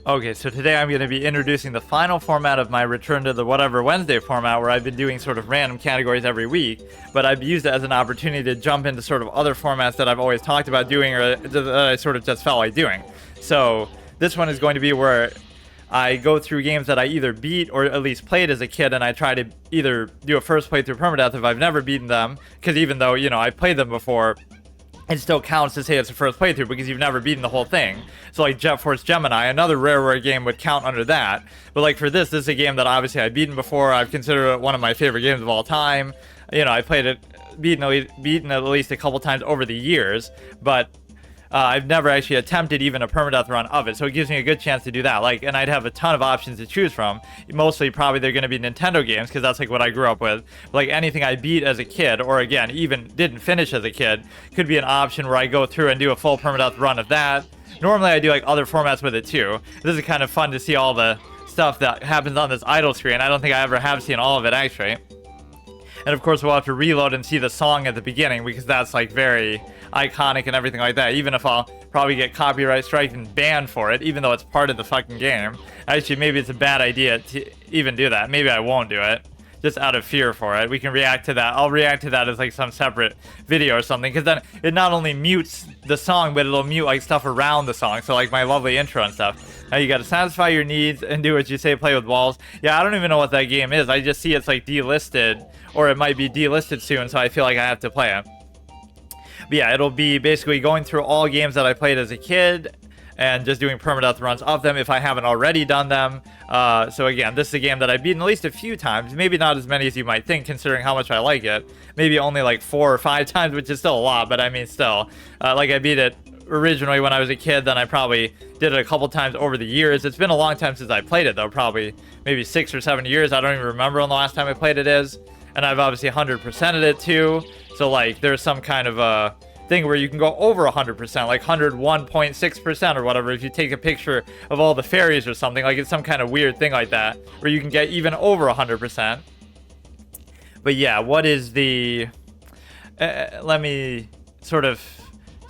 Okay, so today I'm going to be introducing the final format of my return to the whatever Wednesday format, where I've been doing sort of random categories every week, but I've used it as an opportunity to jump into sort of other formats that I've always talked about doing, or that I sort of just felt like doing. So this one is going to be where I go through games that I either beat or at least played as a kid, and I try to either do a first playthrough permadeath if I've never beaten them, because even though, you know, I've played them before, it still counts to say it's a first playthrough because you've never beaten the whole thing. So like Jet Force Gemini, another Rareware game, would count under that. But like for this is a game that obviously I've beaten before. I've considered it one of my favorite games of all time. You know, I played it, beaten it at least a couple times over the years, but I've never actually attempted even a permadeath run of it, so it gives me a good chance to do that. Like, and I'd have a ton of options to choose from. Mostly, probably they're going to be Nintendo games because that's like what I grew up with. Like anything I beat as a kid, or again, even didn't finish as a kid, could be an option where I go through and do a full permadeath run of that. Normally, I do like other formats with it too. This is kind of fun to see all the stuff that happens on this idle screen. I don't think I ever have seen all of it actually. And of course, we'll have to reload and see the song at the beginning because that's like very iconic and everything like that. Even if I'll probably get copyright strike and banned for it, even though it's part of the fucking game. Actually, maybe it's a bad idea to even do that. Maybe I won't do it, just out of fear for it. We can react to that. I'll react to that as like some separate video or something, because then it not only mutes the song, but it'll mute like stuff around the song. So like my lovely intro and stuff. Now you gotta satisfy your needs and do what you say, play with walls. Yeah, I don't even know what that game is. I just see it's like delisted, or it might be delisted soon, so I feel like I have to play it. But yeah, it'll be basically going through all games that I played as a kid and just doing permadeath runs of them if I haven't already done them. So again, this is a game that I've beaten at least a few times. Maybe not as many as you might think, considering how much I like it. Maybe only like 4 or 5 times, which is still a lot, but I mean still. Like I beat it originally when I was a kid, then I probably did it a couple times over the years. It's been a long time since I played it though, probably maybe 6 or 7 years. I don't even remember when the last time I played it is. And I've obviously 100%ed it too. So like there's some kind of a thing where you can go over 100%, like 101.6% or whatever, if you take a picture of all the fairies or something. Like it's some kind of weird thing like that where you can get even over 100%. But yeah, what is the let me sort of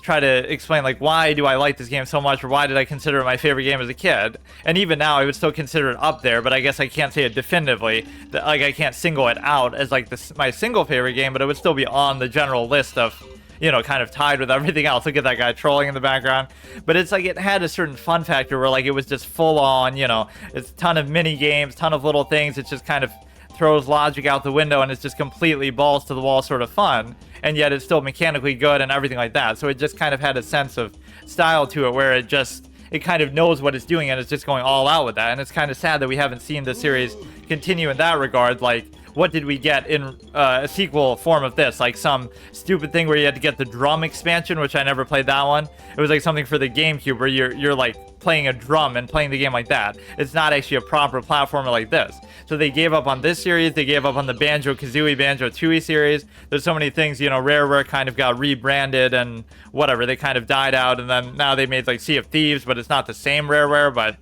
try to explain like why do I like this game so much, or why did I consider it my favorite game as a kid. And even now I would still consider it up there, but I guess I can't say it definitively. Like I can't single it out as like my single favorite game, but it would still be on the general list of, you know, kind of tied with everything else. Look at that guy trolling in the background. But it's like it had a certain fun factor where like it was just full on, you know, it's a ton of mini games, ton of little things. It just kind of throws logic out the window, and it's just completely balls to the wall sort of fun, and yet it's still mechanically good and everything like that. So it just kind of had a sense of style to it where it kind of knows what it's doing, and it's just going all out with that. And it's kind of sad that we haven't seen the series continue in that regard. Like, what did we get in a sequel form of this? Like some stupid thing where you had to get the drum expansion, which I never played that one. It was like something for the GameCube where you're like playing a drum and playing the game like that. It's not actually a proper platformer like this. So they gave up on this series. They gave up on the Banjo-Kazooie, Banjo-Tooie series. There's so many things, you know, Rareware kind of got rebranded and whatever. They kind of died out, and then now they made like Sea of Thieves, but it's not the same Rareware. But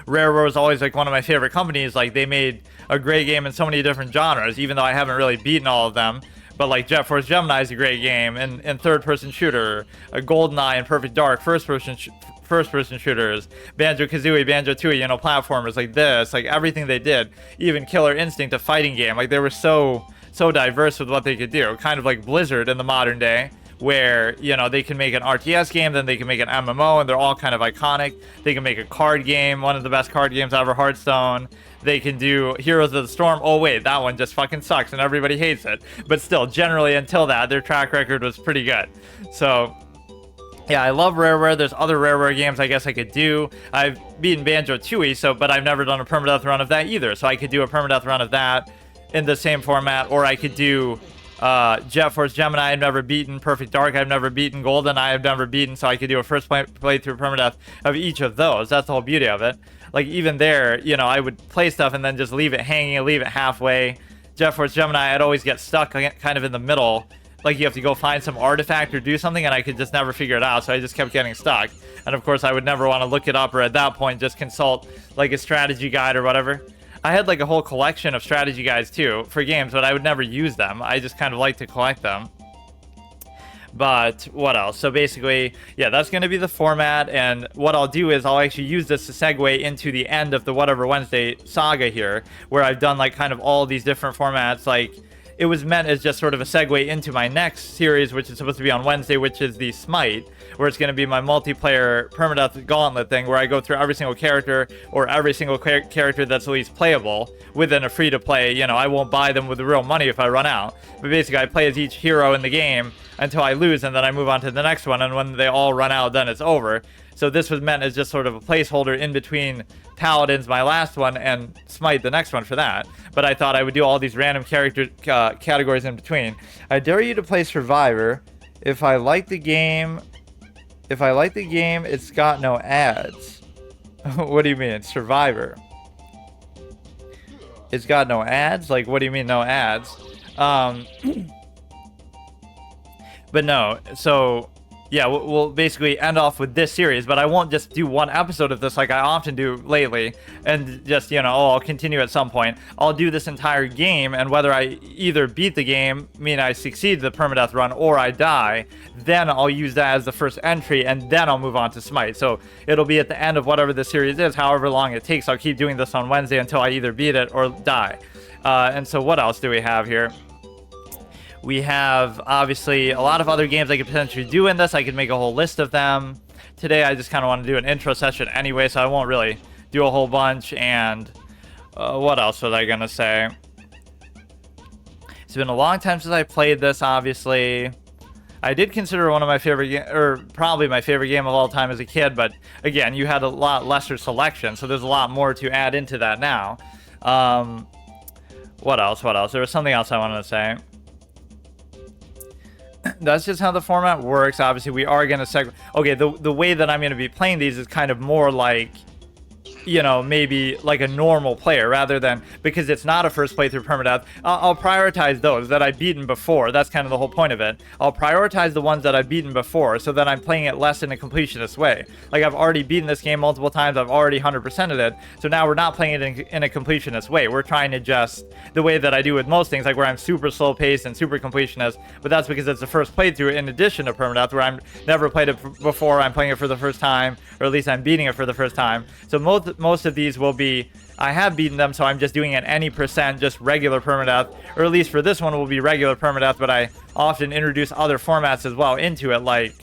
Rareware was always like one of my favorite companies. Like they made a great game in so many different genres, even though I haven't really beaten all of them. But like Jet Force Gemini is a great game, and third-person shooter, a GoldenEye and Perfect Dark, first-person shooters, Banjo-Kazooie, Banjo-Tooie, you know, platformers like this, like everything they did, even Killer Instinct, a fighting game. Like they were so diverse with what they could do, kind of like Blizzard in the modern day, where, you know, they can make an RTS game, then they can make an MMO, and they're all kind of iconic. They can make a card game, one of the best card games ever, Hearthstone. They can do Heroes of the Storm. Oh wait, that one just fucking sucks and everybody hates it. But still, generally until that, their track record was pretty good. So yeah, I love Rareware. There's other Rareware games I guess I could do. I've beaten Banjo-Tooie, but I've never done a permadeath run of that either. So I could do a permadeath run of that in the same format, or I could do Jet Force Gemini. I've never beaten. Perfect Dark I've never beaten. GoldenEye I've never beaten, so I could do a first playthrough permadeath of each of those. That's the whole beauty of it. Like even there, you know, I would play stuff and then just leave it hanging, leave it halfway. Jet Force Gemini, I'd always get stuck kind of in the middle. Like you have to go find some artifact or do something, and I could just never figure it out, so I just kept getting stuck. And of course I would never want to look it up, or at that point just consult like a strategy guide or whatever. I had like a whole collection of strategy guides too for games, but I would never use them. I just kind of like to collect them. But what else? So basically, yeah, that's going to be the format. And what I'll do is I'll actually use this to segue into the end of the Whatever Wednesday saga here, where I've done like kind of all these different formats. Like it was meant as just sort of a segue into my next series, which is supposed to be on Wednesday, which is the Smite, where it's going to be my multiplayer permadeath gauntlet thing, where I go through every single character or every single character that's at least playable within a free-to-play. You know, I won't buy them with the real money if I run out. But basically, I play as each hero in the game until I lose, and then I move on to the next one, and when they all run out, then it's over. So this was meant as just sort of a placeholder in between Paladins, my last one, and Smite, the next one for that. But I thought I would do all these random character categories in between. I dare you to play Survivor. If I like the game, it's got no ads. What do you mean? Survivor. It's got no ads? Like, what do you mean no ads? But no, so yeah, we'll basically end off with this series, but I won't just do one episode of this like I often do lately and just, you know, oh, I'll continue at some point. I'll do this entire game, and whether I either beat the game, mean I succeed the permadeath run, or I die, then I'll use that as the first entry, and then I'll move on to Smite. So it'll be at the end of whatever the series is, however long it takes. I'll keep doing this on Wednesday until I either beat it or die. And so what else do we have here? We have, obviously, a lot of other games I could potentially do in this. I could make a whole list of them. Today, I just kind of want to do an intro session anyway, so I won't really do a whole bunch. And what else was I going to say? It's been a long time since I played this, obviously. I did consider one of my favorite, or probably my favorite game of all time as a kid, but again, you had a lot lesser selection, so there's a lot more to add into that now. What else? There was something else I wanted to say. That's just how the format works. Obviously, we are going to okay, the way that I'm going to be playing these is kind of more like, you know, maybe like a normal player rather than, because it's not a first playthrough permadeath. I'll prioritize those that I've beaten before. That's kind of the whole point of it. I'll prioritize the ones that I've beaten before so that I'm playing it less in a completionist way. Like, I've already beaten this game multiple times. I've already 100%ed it. So now we're not playing it in a completionist way. We're trying to just, the way that I do with most things, like where I'm super slow paced and super completionist, but that's because it's the first playthrough in addition to permadeath, where I'm never played it before. I'm playing it for the first time, or at least I'm beating it for the first time. So most of these will be, I have beaten them, so I'm just doing it any percent, just regular permadeath, or at least for this one will be regular permadeath, but I often introduce other formats as well into it, like,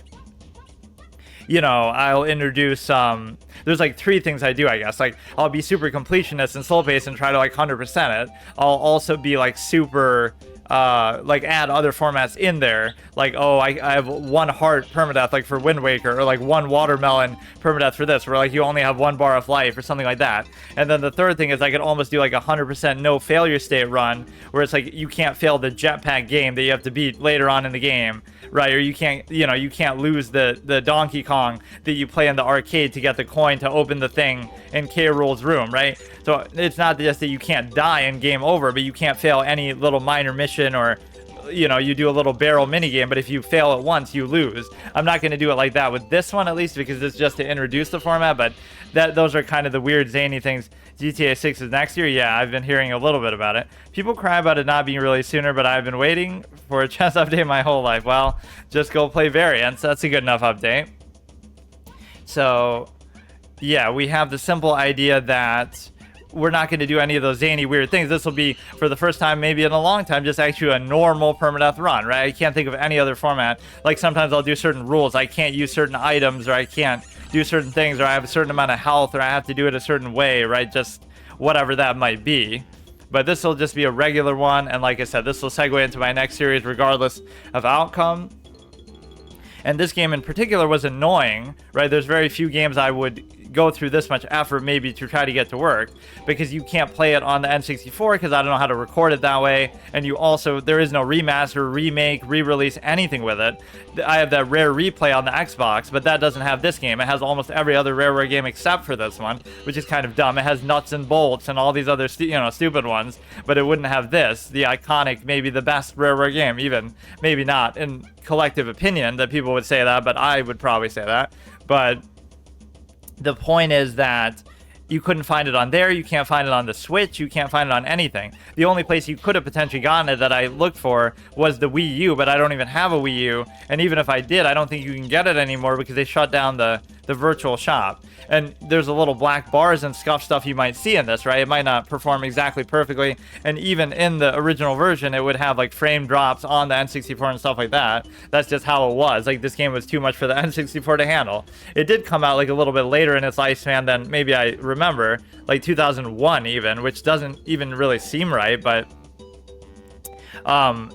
you know, I'll introduce, there's like 3 things I do, I guess. Like, I'll be super completionist and slow paced and try to like 100% it. I'll also be like super, like add other formats in there, like, oh, I have 1 heart permadeath, like for Wind Waker, or like 1 watermelon permadeath for this, where like you only have 1 bar of life or something like that. And then the third thing is I could almost do like 100% no failure state run, where it's like you can't fail the jetpack game that you have to beat later on in the game, right? Or you can't, you know, you can't lose the Donkey Kong that you play in the arcade to get the coin to open the thing in K. Rool's room, right? So it's not just that you can't die and game over, but you can't fail any little minor mission, or, you know, you do a little barrel minigame, but if you fail it once, you lose. I'm not going to do it like that with this one, at least, because it's just to introduce the format, but those are kind of the weird, zany things. GTA 6 is next year? Yeah, I've been hearing a little bit about it. People cry about it not being released sooner, but I've been waiting for a chess update my whole life. Well, just go play Variants. That's a good enough update. So, yeah, we have the simple idea that we're not going to do any of those zany weird things. This will be, for the first time maybe in a long time, just actually a normal permadeath run, right? I can't think of any other format. Like, sometimes I'll do certain rules. I can't use certain items, or I can't do certain things, or I have a certain amount of health, or I have to do it a certain way, right? Just whatever that might be. But this will just be a regular one, and like I said, this will segue into my next series regardless of outcome. And this game in particular was annoying, right? There's very few games I would go through this much effort maybe to try to get to work, because you can't play it on the N64 because I don't know how to record it that way, and you also, there is no remaster, remake, re-release, anything with it. I have that Rare Replay on the Xbox, but that doesn't have this game. It has almost every other Rareware game except for this one, which is kind of dumb. It has Nuts and Bolts and all these other stupid ones, but it wouldn't have this, the iconic, maybe the best Rareware game, even maybe not in collective opinion that people would say that, but I would probably say that. But the point is that You couldn't find it on there. You can't find it on the Switch. You can't find it on anything. The only place you could have potentially gotten it that I looked for was the Wii U, but I don't even have a Wii U. And even if I did, I don't think you can get it anymore because they shut down the virtual shop. And there's a little black bars and scuff stuff you might see in this, right? It might not perform exactly perfectly. And even in the original version, it would have like frame drops on the N64 and stuff like that. That's just how it was. Like, this game was too much for the N64 to handle. It did come out like a little bit later in its lifespan than maybe I remember, like 2001 even, which doesn't even really seem right, but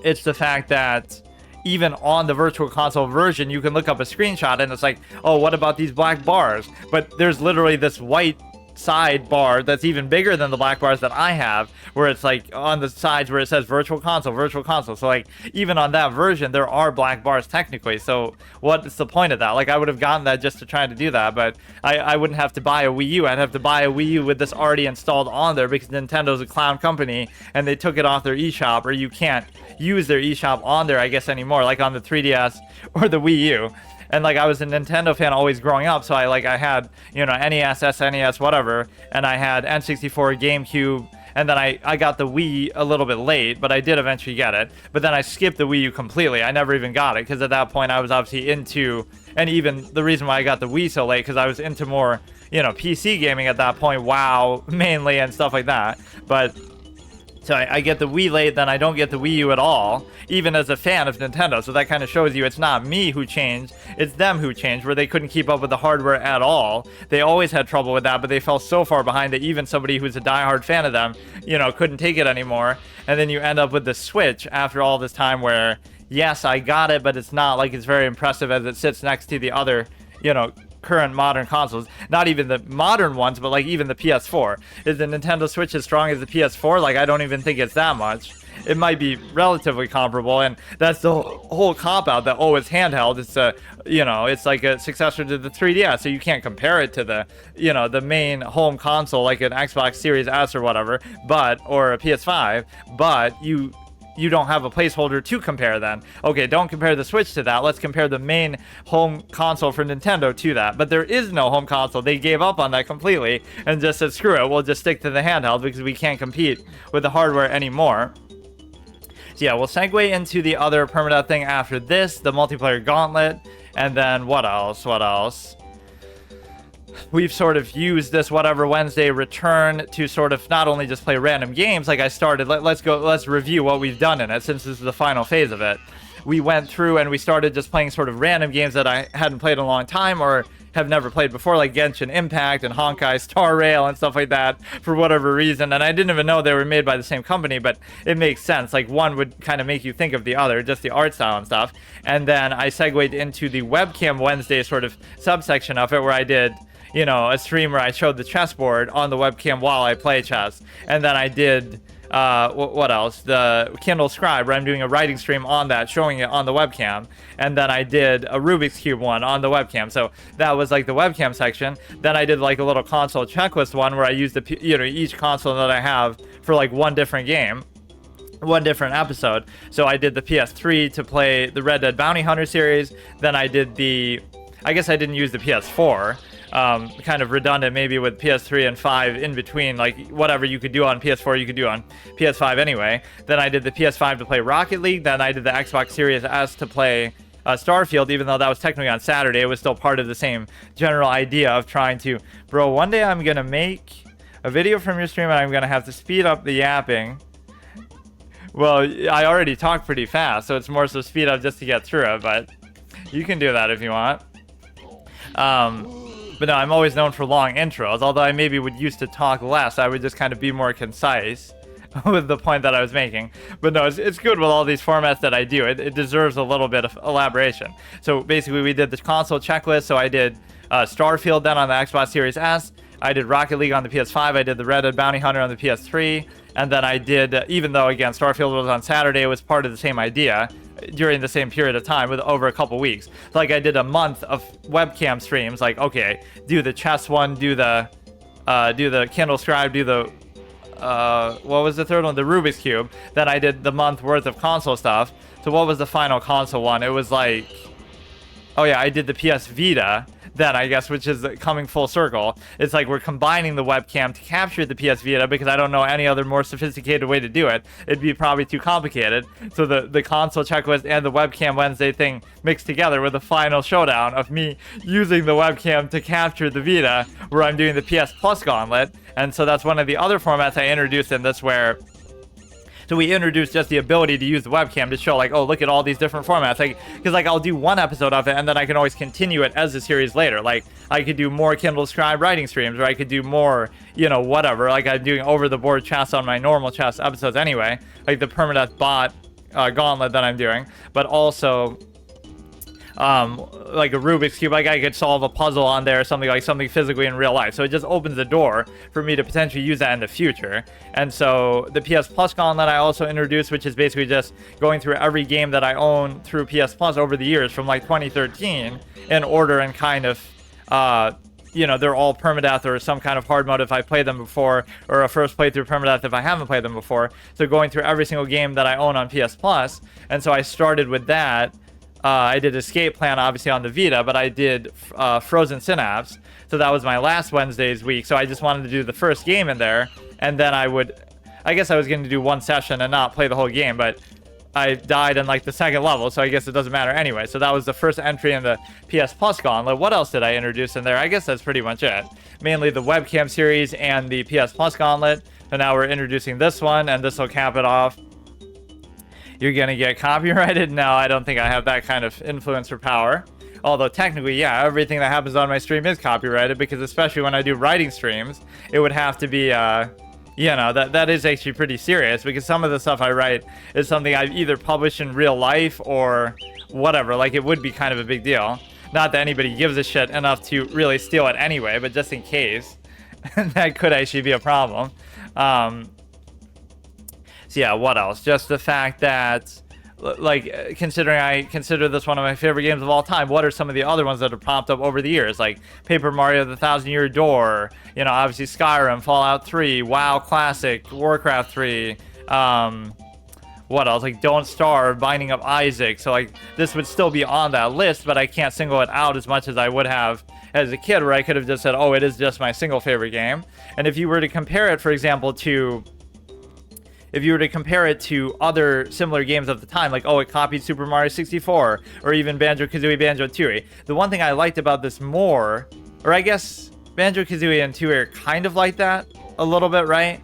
it's the fact that even on the virtual console version, you can look up a screenshot and it's like, oh, what about these black bars? But there's literally this white side bar that's even bigger than the black bars that I have, where it's like on the sides where it says virtual console, virtual console. So like, even on that version, there are black bars technically. So what's the point of that? Like, I would have gotten that just to try to do that, but I wouldn't have to buy a Wii U. I'd have to buy a Wii U with this already installed on there because Nintendo's a clown company and they took it off their eShop, or you can't use their eShop on there, I guess, anymore, like on the 3DS or the Wii U. And like, I was a Nintendo fan always growing up, so I had, you know, NES, SNES, whatever, and I had N64, GameCube, and then I got the Wii a little bit late, but I did eventually get it. But then I skipped the Wii U completely. I never even got it, because at that point I was obviously into, and even the reason why I got the Wii so late, because I was into more, you know, PC gaming at that point, WoW mainly, and stuff like that. But so I get the Wii late, then I don't get the Wii U at all, even as a fan of Nintendo. So that kind of shows you it's not me who changed, it's them who changed, where they couldn't keep up with the hardware at all. They always had trouble with that, but they fell so far behind that even somebody who's a diehard fan of them, you know, couldn't take it anymore. And then you end up with the Switch after all this time where, yes, I got it, but it's not like it's very impressive as it sits next to the other, you know, current modern consoles. Not even the modern ones, but like even the PS4. Is the Nintendo Switch as strong as the PS4? Like, I don't even think it's that much. It might be relatively comparable, and that's the whole cop-out that, oh, it's handheld. It's a, you know, it's like a successor to the 3DS, so you can't compare it to the, you know, the main home console like an Xbox Series S or whatever, but, or a PS5, but you don't have a placeholder to compare then. Okay, don't compare the Switch to that. Let's compare the main home console for Nintendo to that. But there is no home console. They gave up on that completely and just said, screw it, we'll just stick to the handheld because we can't compete with the hardware anymore. So yeah, we'll segue into the other permadeath thing after this, the multiplayer Gauntlet, and then what else? We've sort of used this Whatever Wednesday return to sort of not only just play random games like I started. Let's review what we've done in it, since this is the final phase of it. We went through and we started just playing sort of random games that I hadn't played in a long time or have never played before, like Genshin Impact and Honkai Star Rail and stuff like that, for whatever reason. And I didn't even know they were made by the same company, but it makes sense. Like, one would kind of make you think of the other, just the art style and stuff. And then I segued into the Webcam Wednesday sort of subsection of it, where I did, you know, a stream where I showed the chessboard on the webcam while I play chess. And then I did, what else? The Kindle Scribe, where I'm doing a writing stream on that, showing it on the webcam. And then I did a Rubik's Cube one on the webcam. So that was like the webcam section. Then I did like a little console checklist one where I used the, you know, each console that I have for like one different game, one different episode. So I did the PS3 to play the Red Dead Bounty Hunter series. Then I did the, I guess I didn't use the PS4. Kind of redundant maybe with PS3 and 5 in between, like whatever you could do on PS4 you could do on PS5 anyway. Then I did the PS5 to play Rocket League. Then I did the Xbox Series S to play Starfield, even though that was technically on Saturday. It was still part of the same general idea of trying to, bro, one day I'm gonna make a video from your stream and I'm gonna have to speed up the yapping. Well, I already talk pretty fast, so it's more so speed up just to get through it, but you can do that if you want. But no, I'm always known for long intros, although I maybe would used to talk less. I would just kind of be more concise with the point that I was making. But no, it's good with all these formats that I do. It deserves a little bit of elaboration. So basically, we did the console checklist. So I did Starfield then on the Xbox Series S. I did Rocket League on the PS5. I did the Red Dead Bounty Hunter on the PS3. And then I did, even though, again, Starfield was on Saturday, it was part of the same idea during the same period of time, with over a couple weeks. So, like, I did a month of webcam streams, like, okay, do the chess one, do the Kindle Scribe, do the what was the third one? The Rubik's Cube. Then I did the month worth of console stuff. So what was the final console one? It was like, oh yeah, I did the PS Vita then, I guess, which is coming full circle. It's like we're combining the webcam to capture the PS Vita because I don't know any other more sophisticated way to do it. It'd be probably too complicated. So the console checklist and the webcam Wednesday thing mixed together with the final showdown of me using the webcam to capture the Vita, where I'm doing the PS Plus Gauntlet. And so that's one of the other formats I introduced in this, where so we introduced just the ability to use the webcam to show, like, oh, look at all these different formats. Like, because, like, I'll do one episode of it, and then I can always continue it as a series later. Like, I could do more Kindle Scribe writing streams, or I could do more, you know, whatever. Like, I'm doing over-the-board chess on my normal chess episodes anyway. Like, the permadeath bot gauntlet that I'm doing. But also like a Rubik's Cube, like I could solve a puzzle on there, or something like something physically in real life. So it just opens the door for me to potentially use that in the future. And so the PS Plus Gauntlet I also introduced, which is basically just going through every game that I own through PS Plus over the years from like 2013 in order, and kind of you know, they're all permadeath or some kind of hard mode if I played them before, or a first playthrough permadeath if I haven't played them before. So going through every single game that I own on PS Plus. And so I started with that. I did Escape Plan, obviously, on the Vita, but I did Frozen Synapse. So that was my last Wednesday's week. So I just wanted to do the first game in there. And then I guess I was going to do one session and not play the whole game. But I died in, like, the second level. So I guess it doesn't matter anyway. So that was the first entry in the PS Plus Gauntlet. What else did I introduce in there? I guess that's pretty much it. Mainly the webcam series and the PS Plus Gauntlet. So now we're introducing this one, and this will cap it off. You're gonna get copyrighted? No, I don't think I have that kind of influence or power. Although technically, yeah, everything that happens on my stream is copyrighted, because especially when I do writing streams, it would have to be, you know, that is actually pretty serious, because some of the stuff I write is something I've either published in real life or whatever. Like, it would be kind of a big deal. Not that anybody gives a shit enough to really steal it anyway, but just in case, that could actually be a problem. So yeah, what else? Just the fact that, like, considering I consider this one of my favorite games of all time, what are some of the other ones that have popped up over the years? Like Paper Mario: The Thousand Year Door, you know, obviously Skyrim, Fallout 3, WoW Classic, Warcraft 3, what else? Like Don't Starve, Binding of Isaac. So, like, this would still be on that list, but I can't single it out as much as I would have as a kid, where I could have just said, oh, it is just my single favorite game. And if you were to compare it, for example, to other similar games of the time, like, oh, it copied Super Mario 64, or even Banjo-Kazooie Banjo-Tooie. The one thing I liked about this more, or I guess Banjo-Kazooie and Tooie are kind of like that a little bit, right?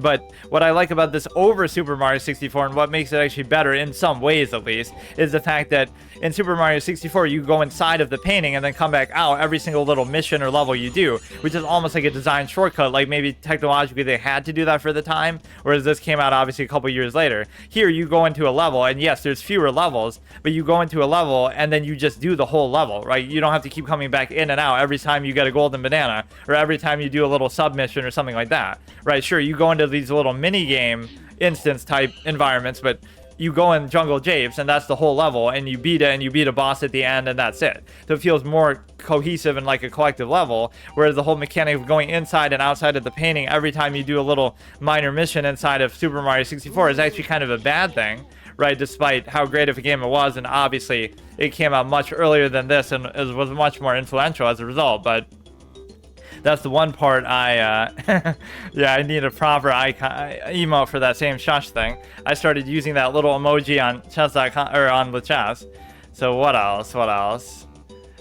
But what I like about this over Super Mario 64, and what makes it actually better in some ways at least, is the fact that in Super Mario 64 you go inside of the painting and then come back out every single little mission or level you do, which is almost like a design shortcut. Like, maybe technologically they had to do that for the time, whereas this came out obviously a couple years later. Here you go into a level, and yes, there's fewer levels, but you go into a level and then you just do the whole level, right? You don't have to keep coming back in and out every time you get a golden banana, or every time you do a little submission or something like that, right? Sure, you go into these little mini game instance type environments, but you go in Jungle Japes and that's the whole level, and you beat it, and you beat a boss at the end, and that's it. So it feels more cohesive and like a collective level, whereas the whole mechanic of going inside and outside of the painting every time you do a little minor mission inside of Super Mario 64 is actually kind of a bad thing, right? Despite how great of a game it was, and obviously it came out much earlier than this and it was much more influential as a result. But that's the one part I need a proper emote for that same shush thing. I started using that little emoji on chess.com, or on the chess. So what else?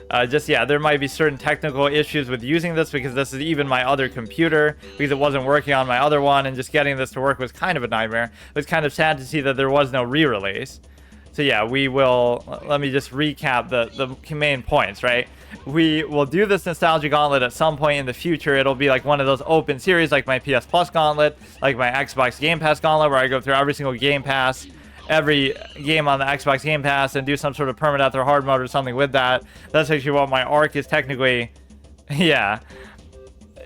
There might be certain technical issues with using this, because this is even my other computer, because it wasn't working on my other one, and just getting this to work was kind of a nightmare. It was kind of sad to see that there was no re-release. So yeah, we will, let me just recap the main points, right? We will do this Nostalgia Gauntlet at some point in the future. It'll be like one of those open series, like my PS Plus Gauntlet, like my Xbox Game Pass Gauntlet, where I go through every single Game Pass, every game on the Xbox Game Pass, and do some sort of permadeath or hard mode or something with that. That's actually what my arc is technically. Yeah.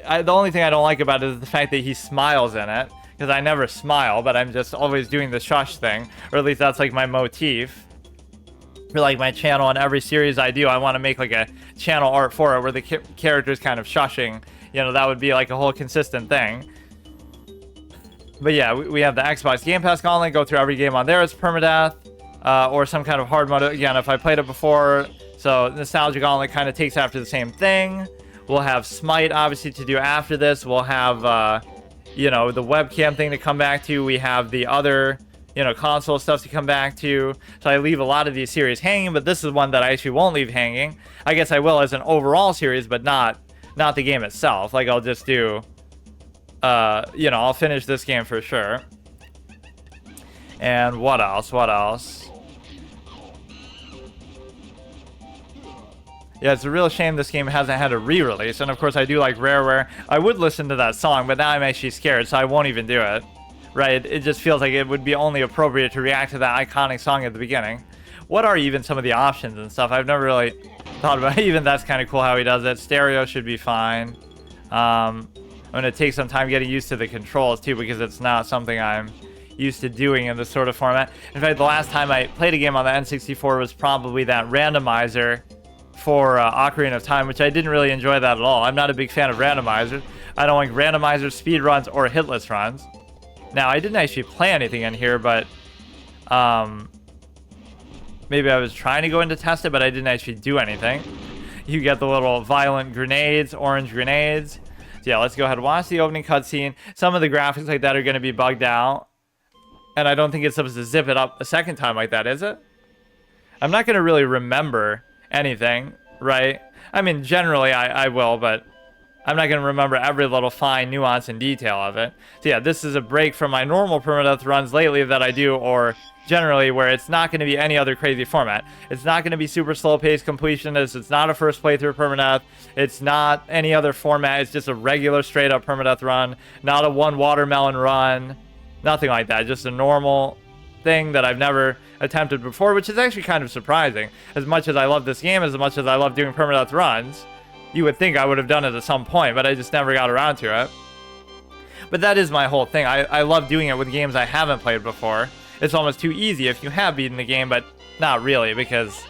The only thing I don't like about it is the fact that he smiles in it, because I never smile, but I'm just always doing the shush thing, or at least that's like my motif for like my channel. And every series I do, I want to make like a channel art for it where the character's kind of shushing. You know, that would be like a whole consistent thing. But yeah, we have the Xbox Game Pass Gauntlet, go through every game on there as permadeath, or some kind of hard mode. Again, if I played it before, So Nostalgia Gauntlet kind of takes after the same thing. We'll have Smite, obviously, to do after this. We'll have, you know, the webcam thing to come back to. We have the other, you know, console stuff to come back to. So I leave a lot of these series hanging, but this is one that I actually won't leave hanging. I guess I will as an overall series, but not the game itself. Like, I'll just do, you know, I'll finish this game for sure. And what else? What else? Yeah, it's a real shame this game hasn't had a re-release. And of course, I do like Rareware. I would listen to that song, but now I'm actually scared, so I won't even do it. Right? It just feels like it would be only appropriate to react to that iconic song at the beginning. What are even some of the options and stuff? I've never really thought about it. Even that's kind of cool how he does it. Stereo should be fine. I'm going to take some time getting used to the controls, too, because it's not something I'm used to doing in this sort of format. In fact, the last time I played a game on the N64 was probably that randomizer for Ocarina of Time, which I didn't really enjoy that at all. I'm not a big fan of randomizers. I don't like randomizers, speed runs, or hitless runs. Now, I didn't actually play anything in here, but maybe I was trying to go in to test it, but I didn't actually do anything. You get the little violent grenades, orange grenades. So yeah, let's go ahead and watch the opening cutscene. Some of the graphics like that are going to be bugged out. And I don't think it's supposed to zip it up a second time like that, is it? I'm not going to really remember anything, right? I mean, generally I will, but I'm not going to remember every little fine nuance and detail of it. So yeah, this is a break from my normal permadeath runs lately that I do, or generally where it's not going to be any other crazy format. It's not going to be super slow-paced completionist. It's not a first playthrough permadeath. It's not any other format. It's just a regular straight-up permadeath run, not a one watermelon run, nothing like that. Just a normal thing that I've never attempted before, which is actually kind of surprising. As much as I love this game, as much as I love doing permadeath runs, you would think I would have done it at some point, but I just never got around to it. But that is my whole thing. I love doing it with games I haven't played before. It's almost too easy if you have beaten the game, but not really, because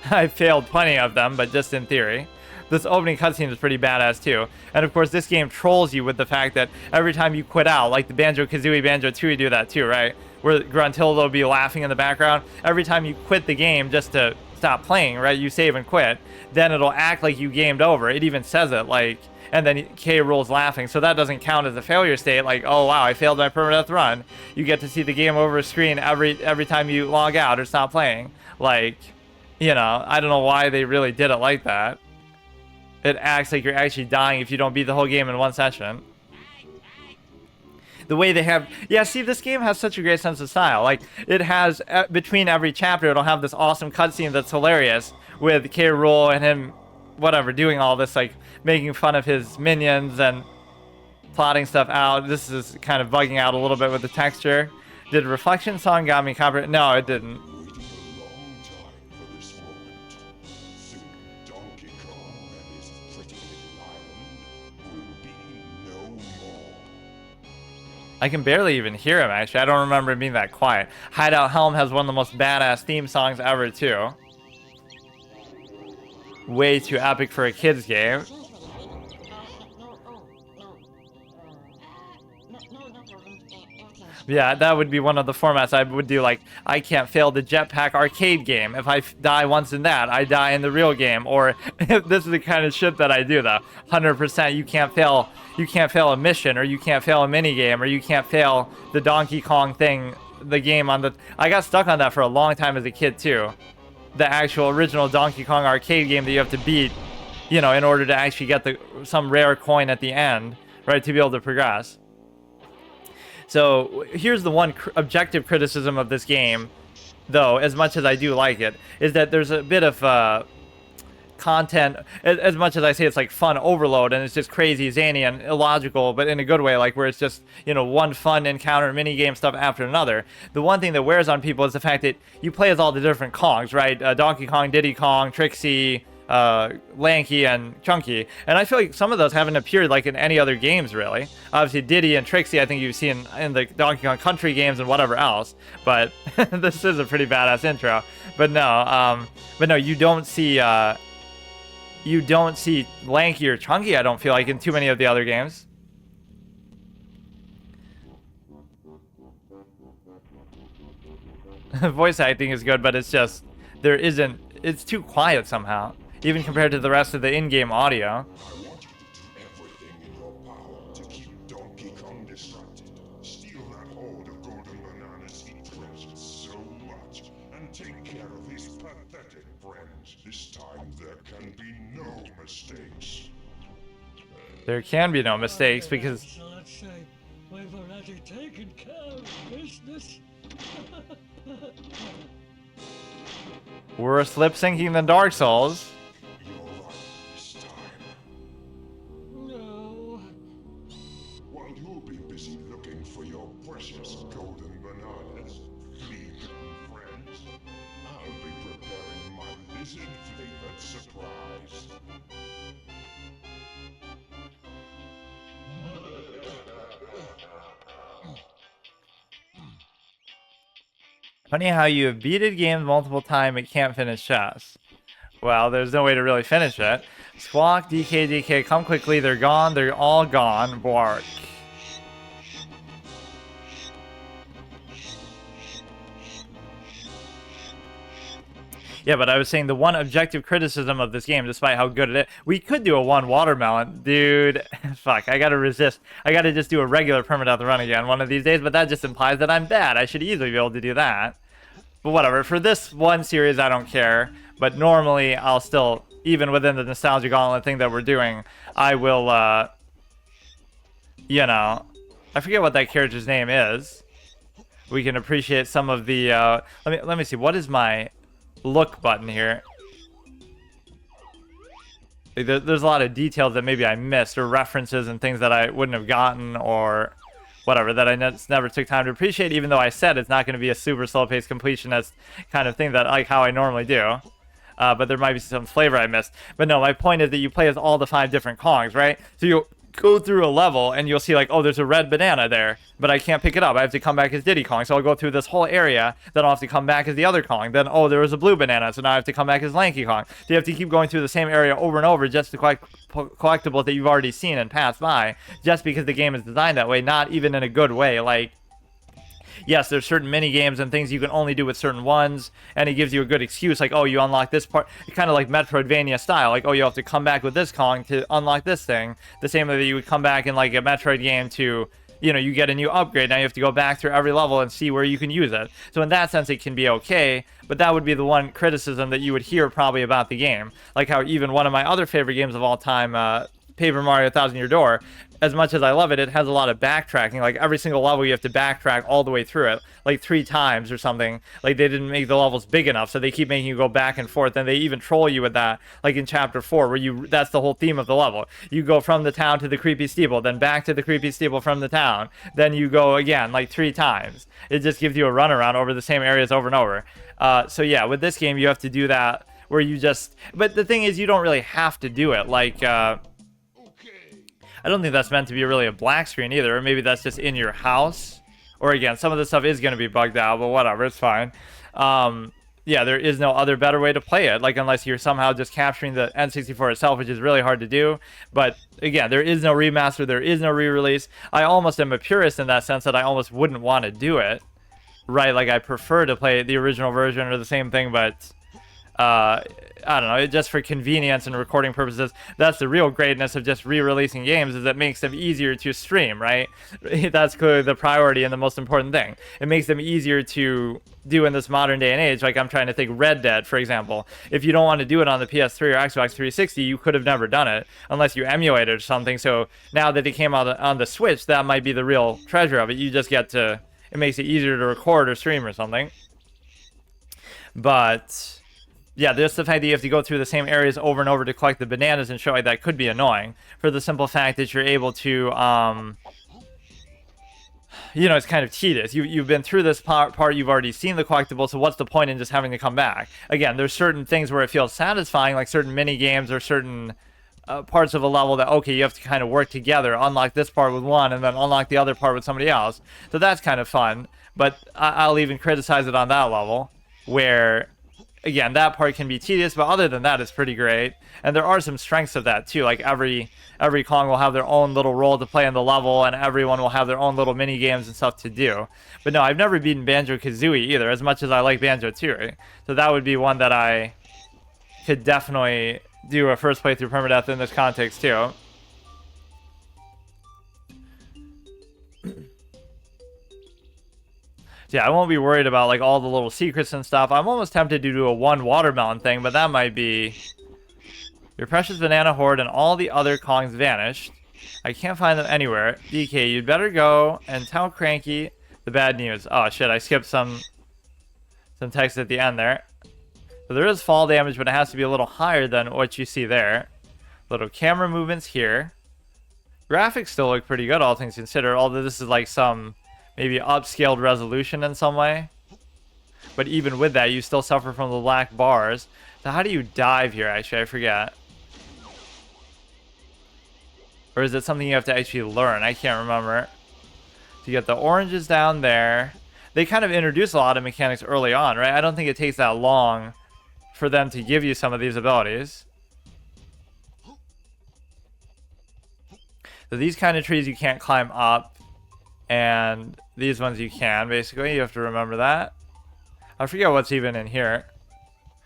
I failed plenty of them, but just in theory. This opening cutscene is pretty badass too. And of course, this game trolls you with the fact that every time you quit out, like the Banjo-Kazooie Banjo-Tooie do that too, right? Where Gruntilda will be laughing in the background. Every time you quit the game just to stop playing, right? You save and quit. Then it'll act like you gamed over. It even says it, like, and then K. Rool's laughing. So that doesn't count as a failure state. Like, oh wow, I failed my permadeath run. You get to see the game over screen every time you log out or stop playing. Like, you know, I don't know why they really did it like that. It acts like you're actually dying if you don't beat the whole game in one session. The way they have... Yeah, see, this game has such a great sense of style. Like, it has... between every chapter, it'll have this awesome cutscene that's hilarious with K. Rool and him, whatever, doing all this, like, making fun of his minions and plotting stuff out. This is kind of bugging out a little bit with the texture. Did Reflection Song got me copyright? No, it didn't. I can barely even hear him, actually. I don't remember it being that quiet. Hideout Helm has one of the most badass theme songs ever, too. Way too epic for a kid's game. Yeah, that would be one of the formats I would do. Like, I can't fail the Jetpack arcade game. If I die once in that, I die in the real game. Or this is the kind of shit that I do, though. 100%, you can't fail. You can't fail a mission, or you can't fail a mini game, or you can't fail the Donkey Kong thing. The game on the... I got stuck on that for a long time as a kid too. The actual original Donkey Kong arcade game that you have to beat, you know, in order to actually get some rare coin at the end, right, to be able to progress. So here's the one objective criticism of this game, though, as much as I do like it, is that there's a bit of content, as much as I say it's like fun overload, and it's just crazy, zany, and illogical, but in a good way, like where it's just, you know, one fun encounter, minigame stuff after another. The one thing that wears on people is the fact that you play as all the different Kongs, right? Donkey Kong, Diddy Kong, Trixie, Lanky, and Chunky, and I feel like some of those haven't appeared like in any other games, really. Obviously Diddy and Trixie I think you've seen in the Donkey Kong Country games and whatever else, but this is a pretty badass intro. But no, you don't see Lanky or Chunky, I don't feel like, in too many of the other games. Voice acting is good, but it's just, there isn't it's too quiet somehow, even compared to the rest of the in-game audio. Everything in your power to keep Donkey Kong distracted. Steal that hold of golden bananas he treasures so much, and take care of his pathetic friends. This time there can be no mistakes. There can be no mistakes because So let's say we've already taken care of business. worse lip syncing than Dark Souls. You're right this time. No. While you'll be busy looking for your precious golden bananas, vegan friends, I'll be preparing my lizard-flavored surprise. Funny how you have beaten games multiple times but can't finish chess. Well, there's no way to really finish it. Squawk, DK, DK, come quickly, they're gone, they're all gone, bark. Yeah, but I was saying the one objective criticism of this game, despite how good it is, we could do a one watermelon. Dude, fuck, I gotta resist. I gotta just do a regular permadeath run again one of these days, but that just implies that I'm bad. I should easily be able to do that. But whatever, for this one series, I don't care. But normally, I'll still, even within the Nostalgia Gauntlet thing that we're doing, I will, you know, I forget what that character's name is. We can appreciate some of the, let me see, what is my look button here? There's a lot of details that maybe I missed, or references and things that I wouldn't have gotten, or whatever, that I never took time to appreciate, even though I said it's not going to be a super slow-paced completionist kind of thing that like how I normally do. But there might be some flavor I missed. But no, my point is that you play as all the 5 different Kongs, right? So you'll go through a level and you'll see like, oh, there's a red banana there, but I can't pick it up. I have to come back as Diddy Kong. So I'll go through this whole area, then I'll have to come back as the other Kong. Then, oh, there was a blue banana, so now I have to come back as Lanky Kong. So you have to keep going through the same area over and over just to collect collectibles that you've already seen and passed by, just because the game is designed that way, not even in a good way. Like, yes, there's certain mini games and things you can only do with certain ones, and it gives you a good excuse, like, oh, you unlock this part, kind of like Metroidvania style, like, oh, you have to come back with this Kong to unlock this thing, the same way that you would come back in like a Metroid game to, you know, you get a new upgrade, now you have to go back through every level and see where you can use it. So in that sense, it can be okay, but that would be the one criticism that you would hear probably about the game, like how even one of my other favorite games of all time, Paper Mario Thousand Year Door, as much as I love it, it has a lot of backtracking. Like every single level you have to backtrack all the way through it, like 3 times or something. Like they didn't make the levels big enough, so they keep making you go back and forth, and they even troll you with that, like in chapter 4, where that's the whole theme of the level. You go from the town to the creepy steeple, then back to the creepy steeple from the town, then you go again like 3 times. It just gives you a runaround over the same areas over and over. So yeah, with this game you have to do that where you just, but the thing is you don't really have to do it. Like I don't think that's meant to be really a black screen either, or maybe that's just in your house. Or again, some of the stuff is going to be bugged out, but whatever, it's fine. Yeah, there is no other better way to play it, like unless you're somehow just capturing the N64 itself, which is really hard to do. But again, there is no remaster, there is no re-release. I almost am a purist in that sense that I almost wouldn't want to do it, right? Like I prefer to play the original version or the same thing, but I don't know, just for convenience and recording purposes, that's the real greatness of just re-releasing games, is it makes them easier to stream, right? That's clearly the priority and the most important thing. It makes them easier to do in this modern day and age. Like I'm trying to think Red Dead, for example. If you don't want to do it on the PS3 or Xbox 360, you could have never done it unless you emulated or something. So now that it came out on the Switch, that might be the real treasure of it. You just get to, it makes it easier to record or stream or something. But yeah, just the fact that you have to go through the same areas over and over to collect the bananas and shit like that could be annoying. For the simple fact that you're able to, you know, it's kind of tedious. You've been through this part, you've already seen the collectible, so what's the point in just having to come back? Again, there's certain things where it feels satisfying, like certain mini games or certain parts of a level that, okay, you have to kind of work together, unlock this part with one, and then unlock the other part with somebody else. So that's kind of fun, but I'll even criticize it on that level, where again, that part can be tedious, but other than that, it's pretty great. And there are some strengths of that too. Like every Kong will have their own little role to play in the level, and everyone will have their own little mini games and stuff to do. But no, I've never beaten Banjo-Kazooie either, as much as I like Banjo-Tooie. So that would be one that I could definitely do a first playthrough permadeath in this context too. Yeah, I won't be worried about like all the little secrets and stuff. I'm almost tempted to do a one watermelon thing, but that might be... Your precious banana hoard and all the other Kongs vanished. I can't find them anywhere. DK, you'd better go and tell Cranky the bad news. Oh shit, I skipped some text at the end there. So there is fall damage, but it has to be a little higher than what you see there. Little camera movements here. Graphics still look pretty good, all things considered, although this is like some maybe upscaled resolution in some way. But even with that, you still suffer from the black bars. So how do you dive here, actually? I forget. Or is it something you have to actually learn? I can't remember. So you get the oranges down there. They kind of introduce a lot of mechanics early on, right? I don't think it takes that long for them to give you some of these abilities. So these kind of trees you can't climb up. And these ones you can, basically. You have to remember that. I forget what's even in here.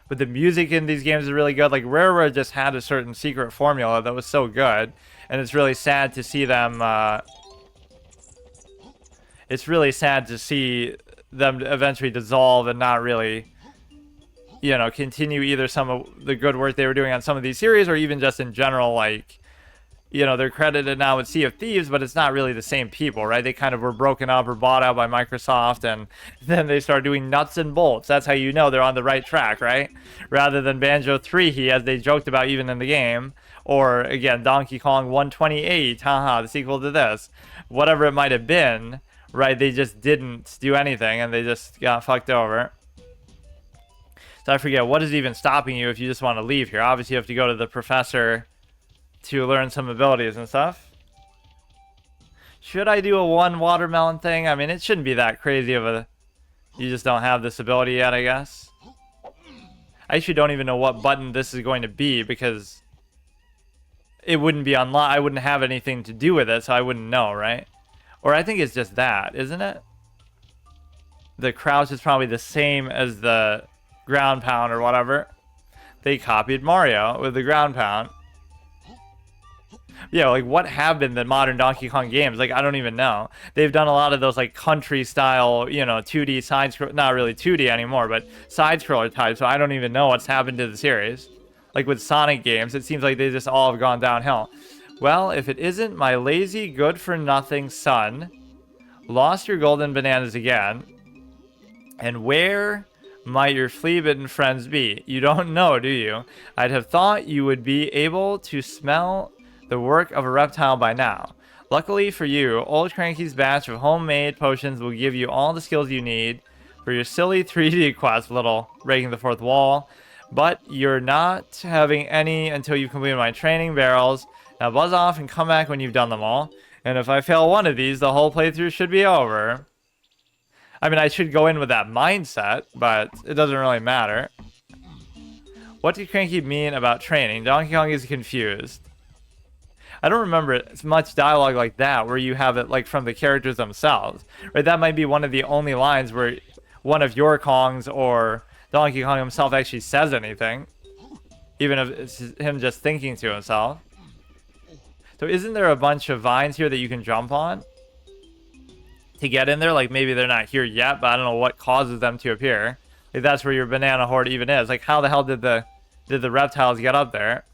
But the music in these games is really good. Like, Rare just had a certain secret formula that was so good. And it's really sad to see them... it's really sad to see them eventually dissolve and not really, you know, continue either some of the good work they were doing on some of these series or even just in general, like... You know, they're credited now with Sea of Thieves, but it's not really the same people, right? They kind of were broken up or bought out by Microsoft, and then they start doing nuts and bolts. That's how you know they're on the right track, right? Rather than Banjo 3, as they joked about even in the game, or, again, Donkey Kong 128, haha, the sequel to this. Whatever it might have been, right? They just didn't do anything, and they just got fucked over. So I forget, what is even stopping you if you just want to leave here? Obviously, you have to go to the professor to learn some abilities and stuff. Should I do a one watermelon thing? I mean, it shouldn't be that crazy of a... You just don't have this ability yet, I guess. I actually don't even know what button this is going to be because it wouldn't be unlocked. I wouldn't have anything to do with it, so I wouldn't know, right? Or I think it's just that, isn't it? The crouch is probably the same as the ground pound or whatever. They copied Mario with the ground pound. Yeah, like what have been the modern Donkey Kong games? Like, I don't even know. They've done a lot of those like country style, you know, 2D side scroll, not really 2D anymore, but side scroller type. So I don't even know what's happened to the series. Like with Sonic games, it seems like they just all have gone downhill. Well, if it isn't my lazy, good for nothing son, lost your golden bananas again. And where might your flea-bitten friends be? You don't know, do you? I'd have thought you would be able to smell the work of a reptile by now. Luckily for you, Old Cranky's batch of homemade potions will give you all the skills you need for your silly 3D quest, little breaking the fourth wall. But you're not having any until you've completed my training barrels. Now buzz off and come back when you've done them all. And if I fail one of these, the whole playthrough should be over. I mean, I should go in with that mindset, but it doesn't really matter. What did Cranky mean about training? Donkey Kong is confused. I don't remember much dialogue like that where you have it like from the characters themselves, right? That might be one of the only lines where one of your Kongs or Donkey Kong himself actually says anything, even if it's him just thinking to himself. So isn't there a bunch of vines here that you can jump on to get in there? Like maybe they're not here yet, but I don't know what causes them to appear. Like that's where your banana hoard even is. Like how the hell did the reptiles get up there?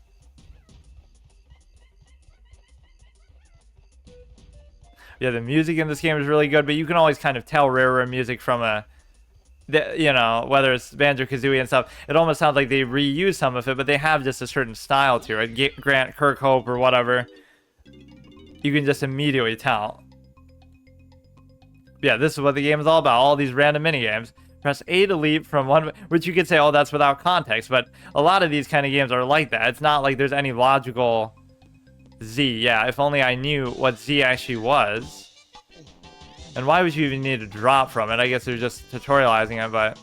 Yeah, the music in this game is really good, but you can always kind of tell Rare music from you know, whether it's Banjo-Kazooie and stuff. It almost sounds like they reuse some of it, but they have just a certain style to it. Grant Kirkhope or whatever. You can just immediately tell. Yeah, this is what the game is all about. All these random minigames. Press A to leap from one... Which you could say, oh, that's without context. But a lot of these kind of games are like that. It's not like there's any logical... Z, yeah, if only I knew what Z actually was. And why would you even need to drop from it? I guess they're just tutorializing it, but...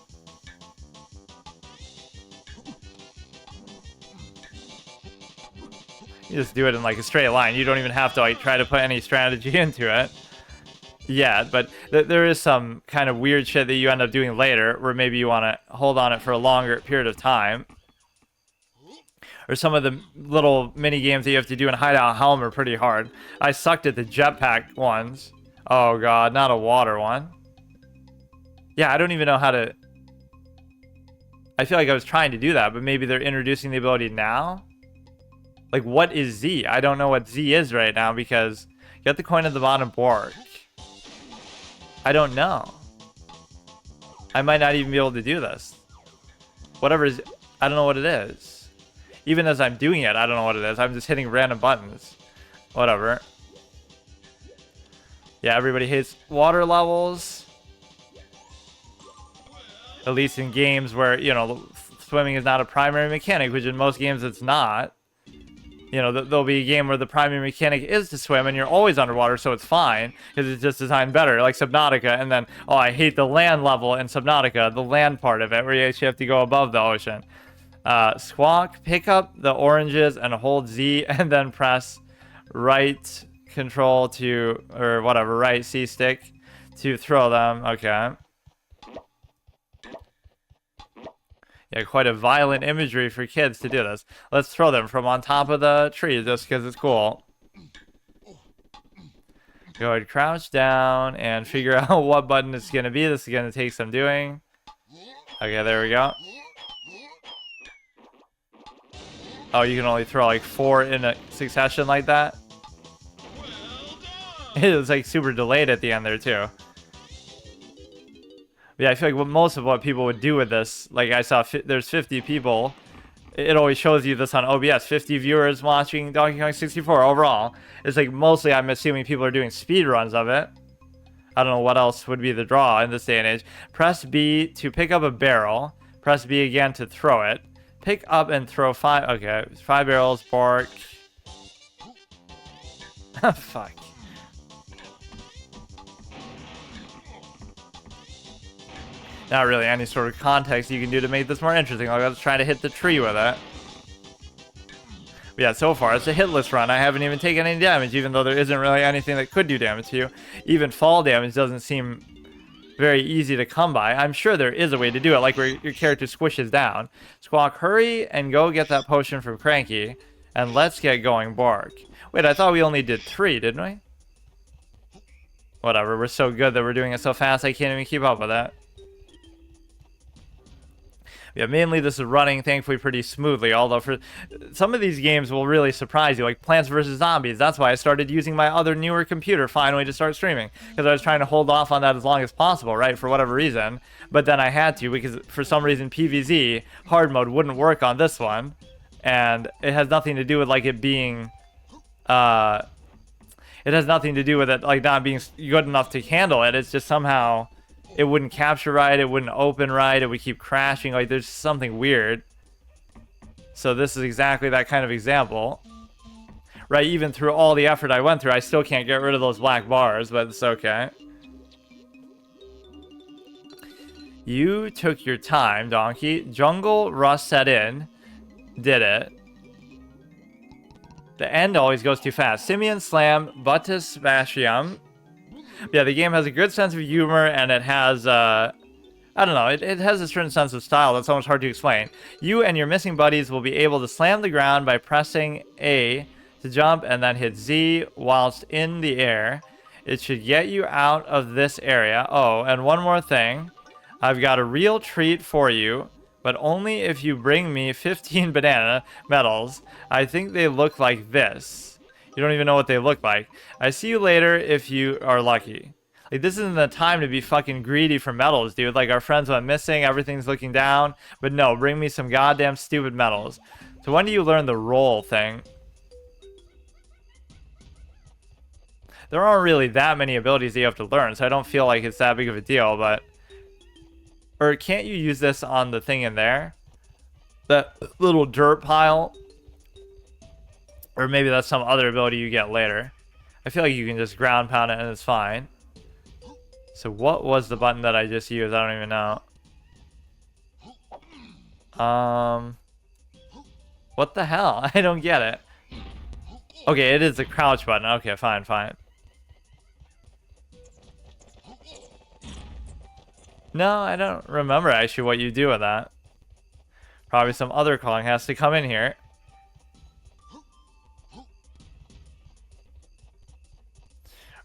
You just do it in like a straight line. You don't even have to like try to put any strategy into it. Yeah, but there is some kind of weird shit that you end up doing later where maybe you want to hold on it for a longer period of time. or some of the little mini games that you have to do in Hideout Helm are pretty hard. I sucked at the jetpack ones. Oh god, not a water one. Yeah, I don't even know how to... I feel like I was trying to do that, but maybe they're introducing the ability now? Like, what is Z? I don't know what Z is right now because... Get the coin at the bottom, Bork. I don't know. I might not even be able to do this. Whatever is... I don't know what it is. Even as I'm doing it, I don't know what it is. I'm just hitting random buttons. Whatever. Yeah, everybody hates water levels. At least in games where, you know, swimming is not a primary mechanic, which in most games it's not. You know, there'll be a game where the primary mechanic is to swim and you're always underwater, so it's fine, because it's just designed better, like Subnautica. And then, oh, I hate the land level in Subnautica, the land part of it, where you actually have to go above the ocean. Squawk, pick up the oranges and hold Z, and then press right control to, or whatever, right C stick to throw them. Okay. Yeah, quite a violent imagery for kids to do this. Let's throw them from on top of the tree just because it's cool. Go ahead, crouch down and figure out what button it's going to be. This is going to take some doing. Okay, there we go. Oh, you can only throw like 4 in a succession like that? It was like super delayed at the end there too. Yeah, I feel like most of what people would do with this, like I saw there's 50 people. It always shows you this on OBS. 50 viewers watching Donkey Kong 64 overall. It's like mostly I'm assuming people are doing speed runs of it. I don't know what else would be the draw in this day and age. Press B to pick up a barrel. Press B again to throw it. Pick up and throw 5. Okay, 5 barrels, Bark. Fuck. Not really any sort of context you can do to make this more interesting. Like I was trying to hit the tree with it. But yeah, so far it's a hitless run. I haven't even taken any damage, even though there isn't really anything that could do damage to you. Even fall damage doesn't seem very easy to come by. I'm sure there is a way to do it, like where your character squishes down. Squawk, hurry and go get that potion from Cranky. And let's get going, Bark. Wait, I thought we only did 3, didn't we? Whatever, we're so good that we're doing it so fast I can't even keep up with that. Yeah, mainly this is running, thankfully, pretty smoothly. Although for some of these games will really surprise you, like Plants vs. Zombies. That's why I started using my other newer computer finally to start streaming. Because I was trying to hold off on that as long as possible, right? For whatever reason. But then I had to because for some reason PvZ hard mode wouldn't work on this one. And it has nothing to do with like it being... it has nothing to do with it like not being good enough to handle it. It's just somehow... It wouldn't capture right, it wouldn't open right, it would keep crashing, like there's something weird. So this is exactly that kind of example. Right, even through all the effort I went through, I still can't get rid of those black bars, but it's okay. You took your time, Donkey. Jungle Rust set in. Did it. The end always goes too fast. Simeon Slam, Buttus Spatium. Yeah, the game has a good sense of humor, and it has, I don't know, it has a certain sense of style that's almost hard to explain. You and your missing buddies will be able to slam the ground by pressing A to jump and then hit Z whilst in the air. It should get you out of this area. Oh, and one more thing. I've got a real treat for you, but only if you bring me 15 banana medals. I think they look like this. You don't even know what they look like. I see you later if you are lucky. Like, this isn't the time to be fucking greedy for medals, dude. Like, our friends went missing, everything's looking down. But no, bring me some goddamn stupid medals. So when do you learn the roll thing? There aren't really that many abilities that you have to learn, so I don't feel like it's that big of a deal, but... Or can't you use this on the thing in there? That little dirt pile? Or maybe that's some other ability you get later. I feel like you can just ground pound it and it's fine. So what was the button that I just used? I don't even know. What the hell? I don't get it. Okay, it is the crouch button. Okay, fine, fine. No, I don't remember actually what you do with that. Probably some other calling has to come in here.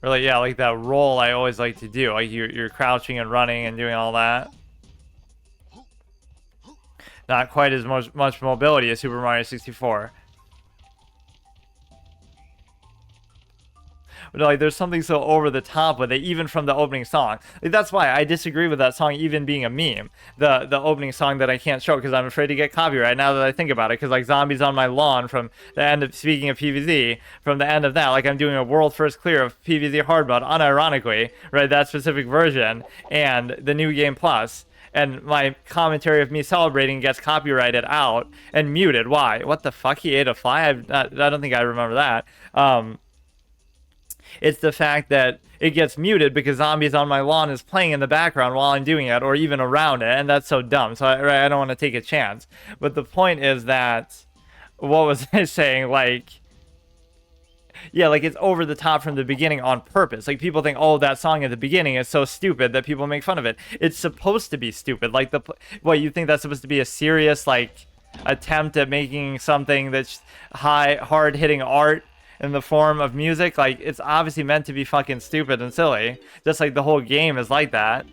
Or like, yeah, like that roll I always like to do. Like you're crouching and running and doing all that. Not quite as much mobility as Super Mario 64. But like, there's something so over the top with it, even from the opening song. Like, that's why I disagree with that song even being a meme. The opening song that I can't show because I'm afraid to get copyright now that I think about it. Because like Zombies on My Lawn from the end of, speaking of PvZ, from the end of that, like I'm doing a world first clear of PvZ hard mode, unironically, right? That specific version and the New Game Plus. And my commentary of me celebrating gets copyrighted out and muted. Why? What the fuck? He ate a fly? I don't think I remember that. It's the fact that it gets muted because Zombies on My Lawn is playing in the background while I'm doing it, or even around it, and that's so dumb. So I don't want to take a chance. But the point is that, what was I saying? Like, yeah, like it's over the top from the beginning on purpose. Like people think, oh, that song at the beginning is so stupid that people make fun of it. It's supposed to be stupid. Like what, you think that's supposed to be a serious like attempt at making something that's hard hitting art in the form of music? Like it's obviously meant to be fucking stupid and silly. Just like the whole game is like that.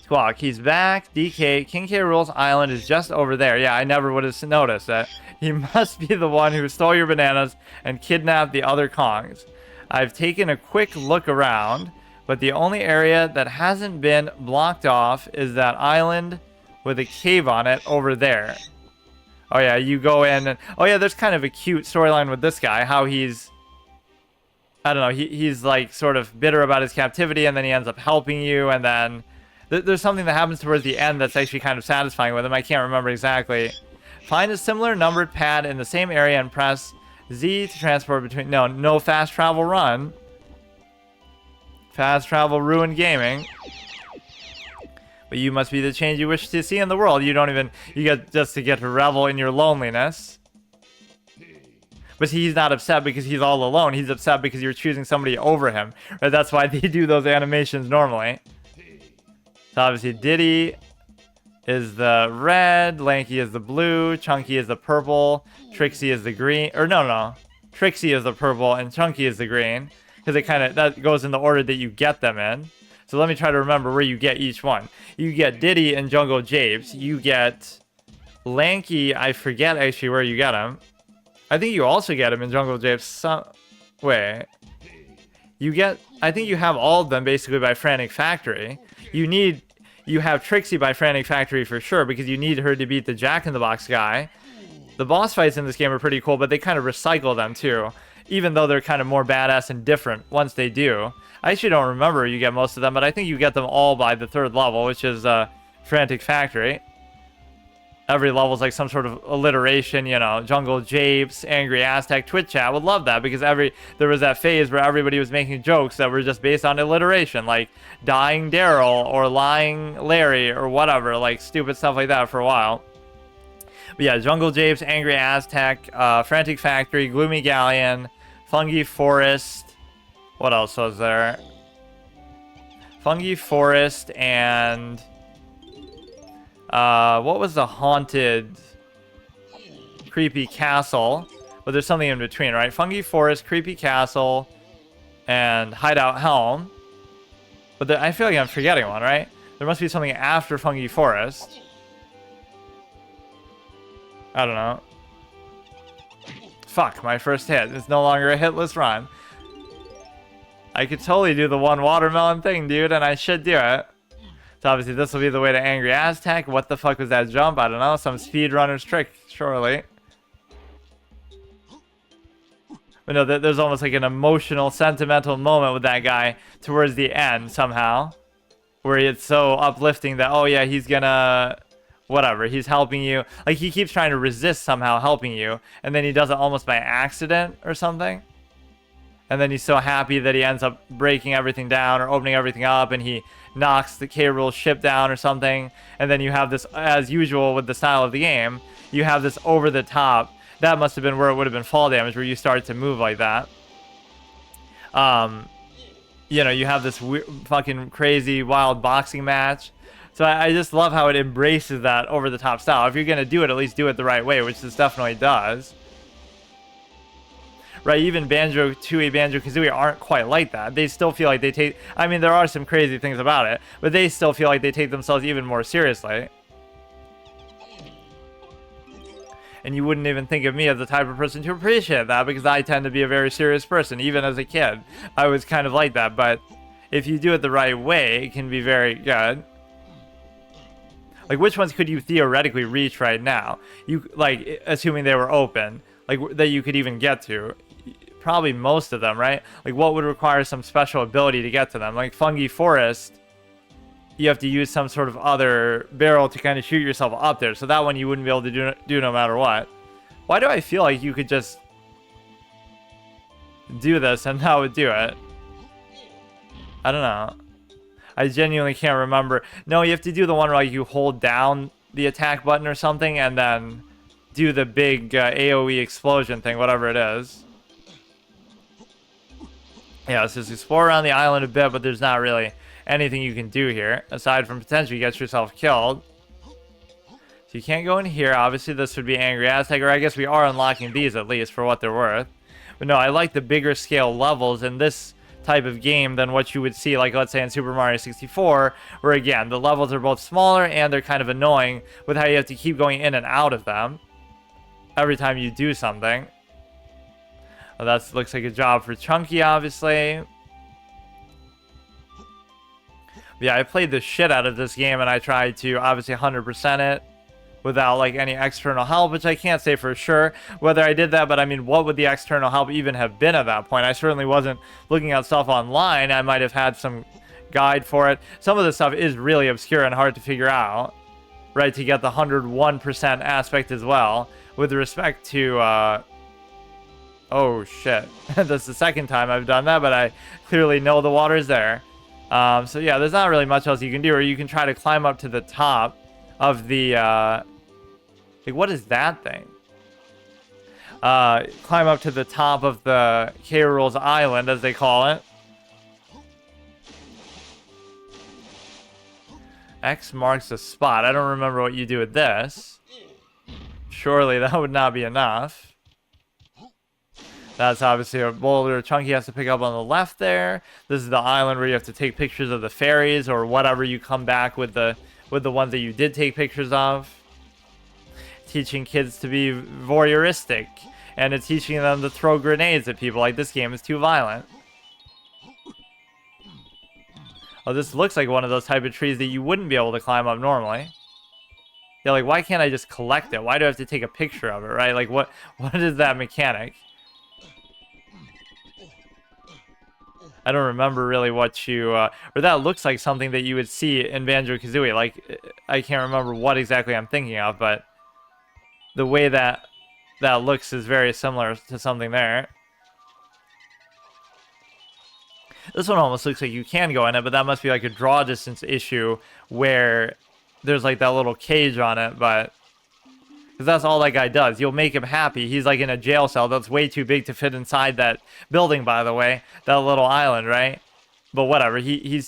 Squawk, he's back. DK, King K. Rool's island is just over there. Yeah, I never would have noticed that. He must be the one who stole your bananas and kidnapped the other Kongs. I've taken a quick look around, but the only area that hasn't been blocked off is that island with a cave on it over there. Oh yeah, you go in and... Oh yeah, there's kind of a cute storyline with this guy, how he's... I don't know, he's like sort of bitter about his captivity, and then he ends up helping you, and then... There's something that happens towards the end that's actually kind of satisfying with him. I can't remember exactly. Find a similar numbered pad in the same area and press Z to transport between... No fast travel run. Fast travel ruined gaming. But you must be the change you wish to see in the world. You don't even... You get just to get to revel in your loneliness. But he's not upset because he's all alone. He's upset because you're choosing somebody over him. Right? That's why they do those animations normally. So obviously Diddy is the red, Lanky is the blue, Chunky is the purple, Trixie is the green. Or no. Trixie is the purple and Chunky is the green. Because it kind of... That goes in the order that you get them in. So let me try to remember where you get each one. You get Diddy and Jungle Japes. You get Lanky. I forget actually where you get him. I think you also get him in Jungle Japes. Wait. You get... I think you have all of them basically by Frantic Factory. You have Trixie by Frantic Factory for sure, because you need her to beat the Jack-in-the-Box guy. The boss fights in this game are pretty cool, but they kind of recycle them too. Even though they're kind of more badass and different once they do. I actually don't remember you get most of them, but I think you get them all by the 3rd level, which is Frantic Factory. Every level is like some sort of alliteration, you know, Jungle Japes, Angry Aztec, Twitch chat would love that, because there was that phase where everybody was making jokes that were just based on alliteration, like Dying Daryl or Lying Larry or whatever, like stupid stuff like that for a while. But yeah, Jungle Japes, Angry Aztec, Frantic Factory, Gloomy Galleon, Fungi Forest. What else was there? Fungi Forest and... what was the haunted creepy castle? But there's something in between, right? Fungi Forest, creepy castle, and Hideout Helm. But I feel like I'm forgetting one, right? There must be something after Fungi Forest. I don't know. Fuck, my first hit. It's no longer a hitless run. I could totally do the one watermelon thing, dude, and I should do it. So obviously this will be the way to Angry Aztec. What the fuck was that jump? I don't know. Some speedrunner's trick, surely. But no, there's almost like an emotional, sentimental moment with that guy towards the end somehow. Where it's so uplifting that, oh yeah, he's gonna... Whatever, he's helping you. Like, he keeps trying to resist somehow helping you. And then he does it almost by accident or something. And then he's so happy that he ends up breaking everything down or opening everything up, and he knocks the K. Rool ship down or something. And then you have this, as usual with the style of the game, you have this over the top. That must have been where it would have been fall damage, where you start to move like that. You know, you have this fucking crazy wild boxing match. So I just love how it embraces that over the top style. If you're going to do it, at least do it the right way, which this definitely does. right? Even Banjo-Tooie, Banjo-Kazooie aren't quite like that. They still feel like they take, I mean, there are some crazy things about it, but they still feel like they take themselves even more seriously. And you wouldn't even think of me as the type of person to appreciate that, because I tend to be a very serious person. Even as a kid, I was kind of like that, but if you do it the right way, it can be very good. Like, which ones could you theoretically reach right now? You, like, assuming they were open, like, that you could even get to. Probably most of them, right? Like, what would require some special ability to get to them? Like, Fungi Forest, you have to use some sort of other barrel to kind of shoot yourself up there. So that one you wouldn't be able to do no matter what. Why do I feel like you could just do this and that would do it? I don't know. I genuinely can't remember. No, you have to do the one where like, you hold down the attack button or something and then do the big AoE explosion thing, whatever it is. Yeah, let's just explore around the island a bit, but there's not really anything you can do here, aside from potentially get yourself killed. So you can't go in here. Obviously, this would be Angry Aztec, or I guess we are unlocking these at least for what they're worth. But no, I like the bigger scale levels in this type of game than what you would see, like, let's say, in Super Mario 64, where, again, the levels are both smaller and they're kind of annoying with how you have to keep going in and out of them every time you do something. Well, that looks like a job for Chunky, obviously. Yeah, I played the shit out of this game, and I tried to, obviously, 100% it without, like, any external help, which I can't say for sure whether I did that, but, I mean, what would the external help even have been at that point? I certainly wasn't looking at stuff online. I might have had some guide for it. Some of the stuff is really obscure and hard to figure out, right, to get the 101% aspect as well. With respect to, oh, shit. That's the second time I've done that, but I clearly know the water's there. So, yeah, there's not really much else you can do, or you can try to climb up to the top of the, like, what is that thing? Climb up to the top of the K. Rool's Island, as they call it. X marks the spot. I don't remember what you do with this. Surely that would not be enough. That's obviously a boulder Chunky has to pick up on the left there. This is the island where you have to take pictures of the fairies or whatever you come back with the ones that you did take pictures of. Teaching kids to be voyeuristic, and it's teaching them to throw grenades at people. Like, this game is too violent. Oh, this looks like one of those type of trees that you wouldn't be able to climb up normally. Yeah, like, why can't I just collect it? Why do I have to take a picture of it, right? Like, what is that mechanic? I don't remember really what you, or that looks like something that you would see in Banjo-Kazooie. Like, I can't remember what exactly I'm thinking of, but the way that looks is very similar to something there. This one almost looks like you can go in it, but that must be like a draw distance issue where there's like that little cage on it, but because that's all that guy does. You'll make him happy. He's like in a jail cell that's way too big to fit inside that building, by the way, that little island, right? But whatever, he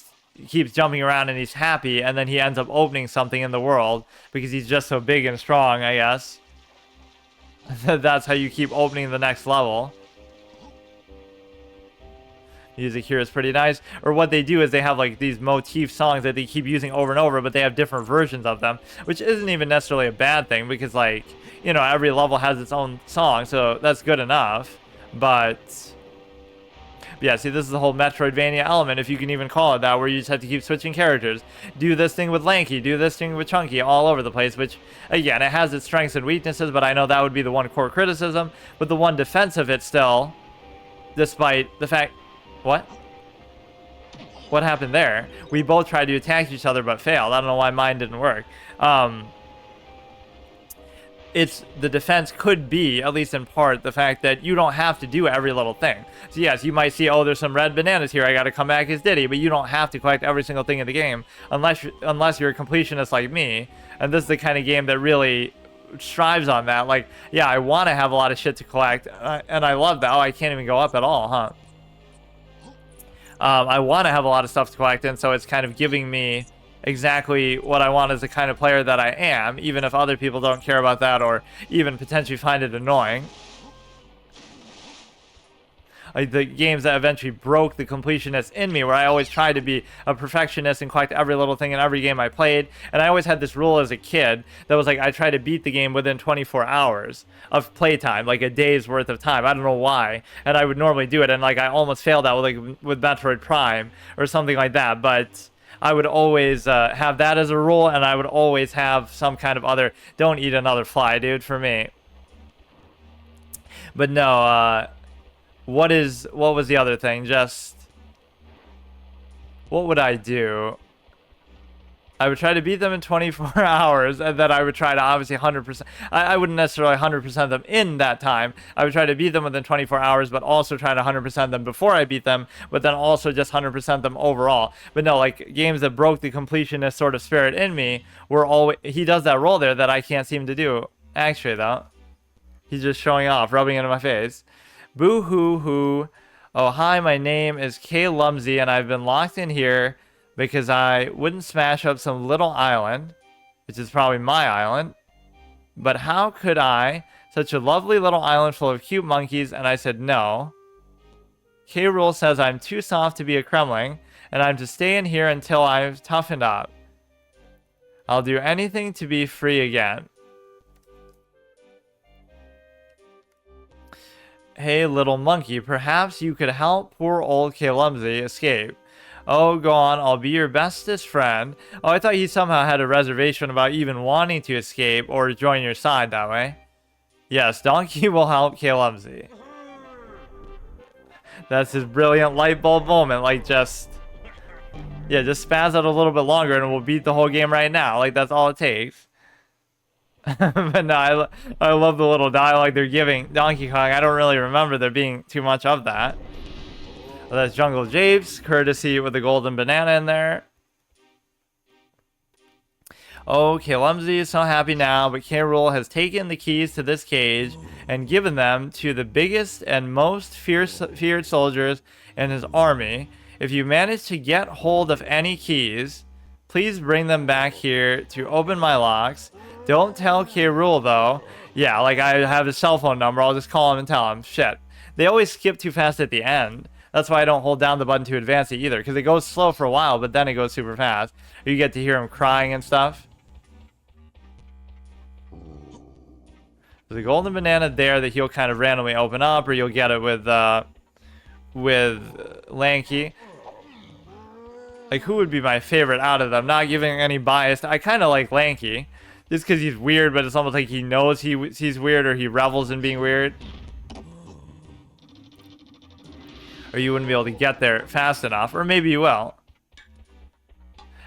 keeps jumping around and he's happy, and then he ends up opening something in the world because he's just so big and strong, I guess. That's how you keep opening the next level. Music here is pretty nice. Or what they do is they have like these motif songs that they keep using over and over, but they have different versions of them, which isn't even necessarily a bad thing because, like, you know, every level has its own song, so that's good enough. But yeah, see, this is the whole Metroidvania element, if you can even call it that, where you just have to keep switching characters. Do this thing with Lanky, do this thing with Chunky, all over the place, which, again, it has its strengths and weaknesses, but I know that would be the one core criticism. But the one defense of it still, despite the fact... What? What happened there? We both tried to attack each other but failed. I don't know why mine didn't work. It's the defense could be, at least in part, the fact that you don't have to do every little thing. So yes, you might see, oh, there's some red bananas here, I gotta come back as Diddy, but you don't have to collect every single thing in the game unless you're a completionist like me. And this is the kind of game that really strives on that. Like, yeah, I want to have a lot of shit to collect, and I love that. Oh, I can't even go up at all, huh? I want to have a lot of stuff to collect, and so it's kind of giving me exactly what I want as the kind of player that I am, even if other people don't care about that or even potentially find it annoying. like the games that eventually broke the completionist in me, where I always tried to be a perfectionist and collect every little thing in every game I played. And I always had this rule as a kid that was like, I try to beat the game within 24 hours of playtime, like a day's worth of time. I don't know why. And I would normally do it, and like I almost failed that with Metroid Prime or something like that. But I would always have that as a rule, and I would always have some kind of other, don't eat another fly, dude, for me. But no, what was the other thing? Just, what would I do? I would try to beat them in 24 hours, and then I would try to obviously 100%. I wouldn't necessarily 100% them in that time. I would try to beat them within 24 hours, but also try to 100% them before I beat them, but then also just 100% them overall. But no, like games that broke the completionist sort of spirit in me were always, he does that role there that I can't seem to do. Actually, though, he's just showing off, rubbing it in my face. Boo hoo hoo. Oh, hi, my name is Kay Lumsey, and I've been locked in here because I wouldn't smash up some little island, which is probably my island. But how could I? Such a lovely little island full of cute monkeys, and I said no. K-Rule says I'm too soft to be a Kremling, and I'm to stay in here until I've toughened up. I'll do anything to be free again. Hey, little monkey, perhaps you could help poor old K-Lumsey escape. Oh, go on, I'll be your bestest friend. Oh, I thought he somehow had a reservation about even wanting to escape or join your side that way. Yes, Donkey will help K-Lumsey. That's his brilliant light bulb moment. Like, just spaz out a little bit longer and we'll beat the whole game right now. Like, that's all it takes. But no, I love the little dialogue they're giving Donkey Kong. I don't really remember there being too much of that. Well, that's Jungle Japes, courtesy with the golden banana in there. Oh, K-Lumsey is so happy now, but K-Rool has taken the keys to this cage and given them to the biggest and most feared soldiers in his army. If you manage to get hold of any keys, please bring them back here to open my locks. Don't tell K-Rool, though. Yeah, like I have his cell phone number. I'll just call him and tell him. Shit. They always skip too fast at the end. That's why I don't hold down the button to advance it either, because it goes slow for a while, but then it goes super fast. You get to hear him crying and stuff. There's a golden banana there that he'll kind of randomly open up, or you'll get it with Lanky. Like, who would be my favorite out of them? Not giving any bias. I kind of like Lanky, just because he's weird, but it's almost like he knows he's weird, or he revels in being weird. Or you wouldn't be able to get there fast enough, or maybe you will.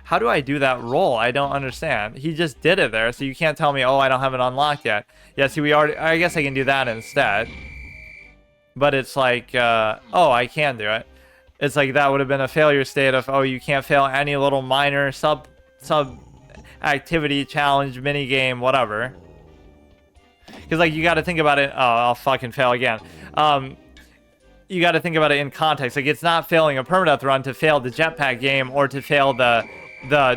How do I do that roll? I don't understand. He just did it there, so you can't tell me, oh, I don't have it unlocked yet. Yeah, see, I guess I can do that instead. But it's like, oh, I can do it. It's like that would have been a failure state of, oh, you can't fail any little minor sub activity, challenge, mini game, whatever. Because, like, you got to think about it. Oh, I'll fucking fail again. You got to think about it in context. Like, it's not failing a permadeath run to fail the jetpack game or to fail the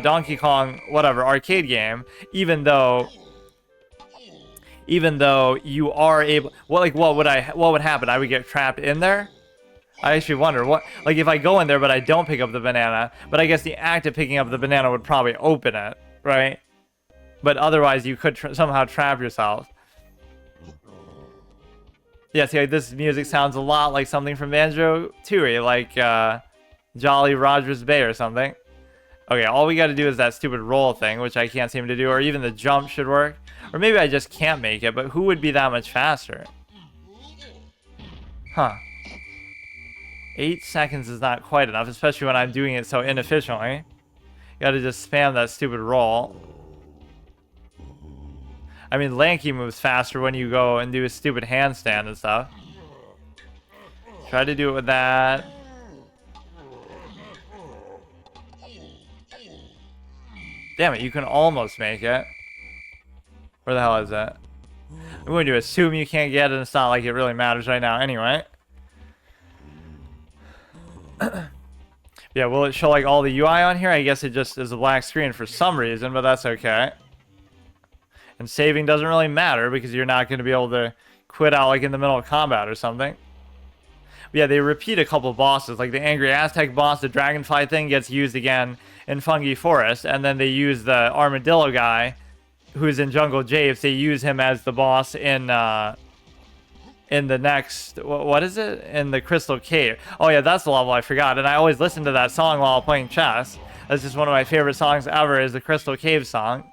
Donkey Kong whatever arcade game, even though you are able. What would happen? I would get trapped in there. I actually wonder what, like, if I go in there but I don't pick up the banana, but I guess the act of picking up the banana would probably open it, right? But otherwise you could somehow trap yourself. Yeah, see, like, this music sounds a lot like something from Banjo-Tooie, like Jolly Roger's Bay or something. Okay, all we got to do is that stupid roll thing, which I can't seem to do, or even the jump should work. Or maybe I just can't make it, but who would be that much faster? Huh. 8 seconds is not quite enough, especially when I'm doing it so inefficiently. You gotta just spam that stupid roll. I mean, Lanky moves faster when you go and do a stupid handstand and stuff. Try to do it with that. Damn it, you can almost make it. Where the hell is it? I'm going to assume you can't get it. It's not like it really matters right now anyway. Yeah, will it show like all the UI on here? I guess it just is a black screen for some reason, but that's okay. And saving doesn't really matter because you're not going to be able to quit out like in the middle of combat or something. Yeah, they repeat a couple bosses, like the Angry Aztec boss, the Dragonfly thing gets used again in Fungi Forest, and then they use the Armadillo guy, who's in Jungle Japes. They use him as the boss in the next, what is it? In the Crystal Cave. Oh yeah, that's the level I forgot, and I always listen to that song while playing chess. That's just one of my favorite songs ever, is the Crystal Cave song.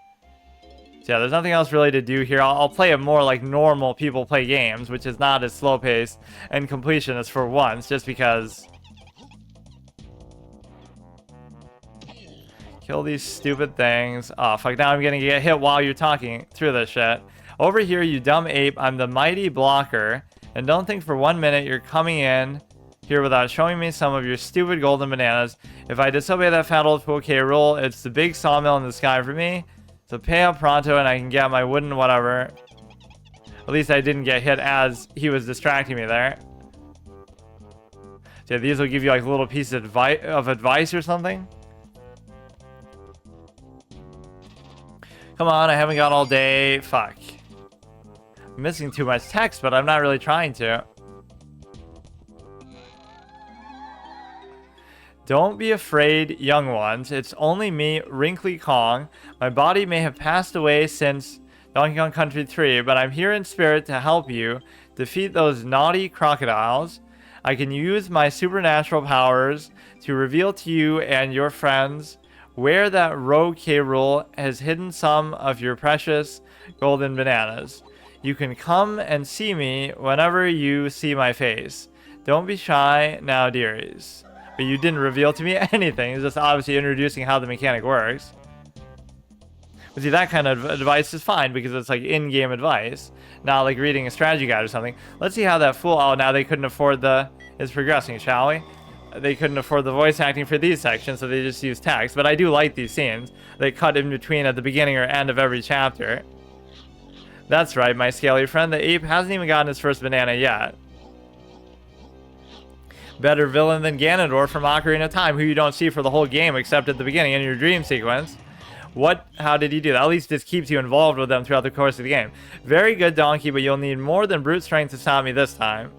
So yeah, there's nothing else really to do here. I'll play it more like normal people play games, which is not as slow-paced and completionist for once, just because... Kill these stupid things. Oh, fuck, now I'm gonna get hit while you're talking through this shit. Over here, you dumb ape, I'm the mighty blocker, and don't think for 1 minute you're coming in here without showing me some of your stupid golden bananas. If I disobey that fat old Poke rule, it's the big sawmill in the sky for me. So pay up pronto and I can get my wooden whatever. At least I didn't get hit as he was distracting me there. So yeah, these will give you like a little piece of advice or something. Come on, I haven't got all day. Fuck. I'm missing too much text, but I'm not really trying to. Don't be afraid, young ones. It's only me, Wrinkly Kong. My body may have passed away since Donkey Kong Country 3, but I'm here in spirit to help you defeat those naughty crocodiles. I can use my supernatural powers to reveal to you and your friends where that rogue K. Rool has hidden some of your precious golden bananas. You can come and see me whenever you see my face. Don't be shy now, dearies. But you didn't reveal to me anything. It's just obviously introducing how the mechanic works. But see, that kind of advice is fine because it's like in-game advice, not like reading a strategy guide or something. Let's see how that fool... Oh, now they couldn't afford the... It's progressing, shall we? They couldn't afford the voice acting for these sections, so they just use text. But I do like these scenes. They cut in between at the beginning or end of every chapter. That's right, my scaly friend. The ape hasn't even gotten his first banana yet. Better villain than Ganondorf from Ocarina of Time, who you don't see for the whole game except at the beginning in your dream sequence. What? How did he do that? At least this keeps you involved with them throughout the course of the game. Very good, Donkey, but you'll need more than brute strength to stop me this time.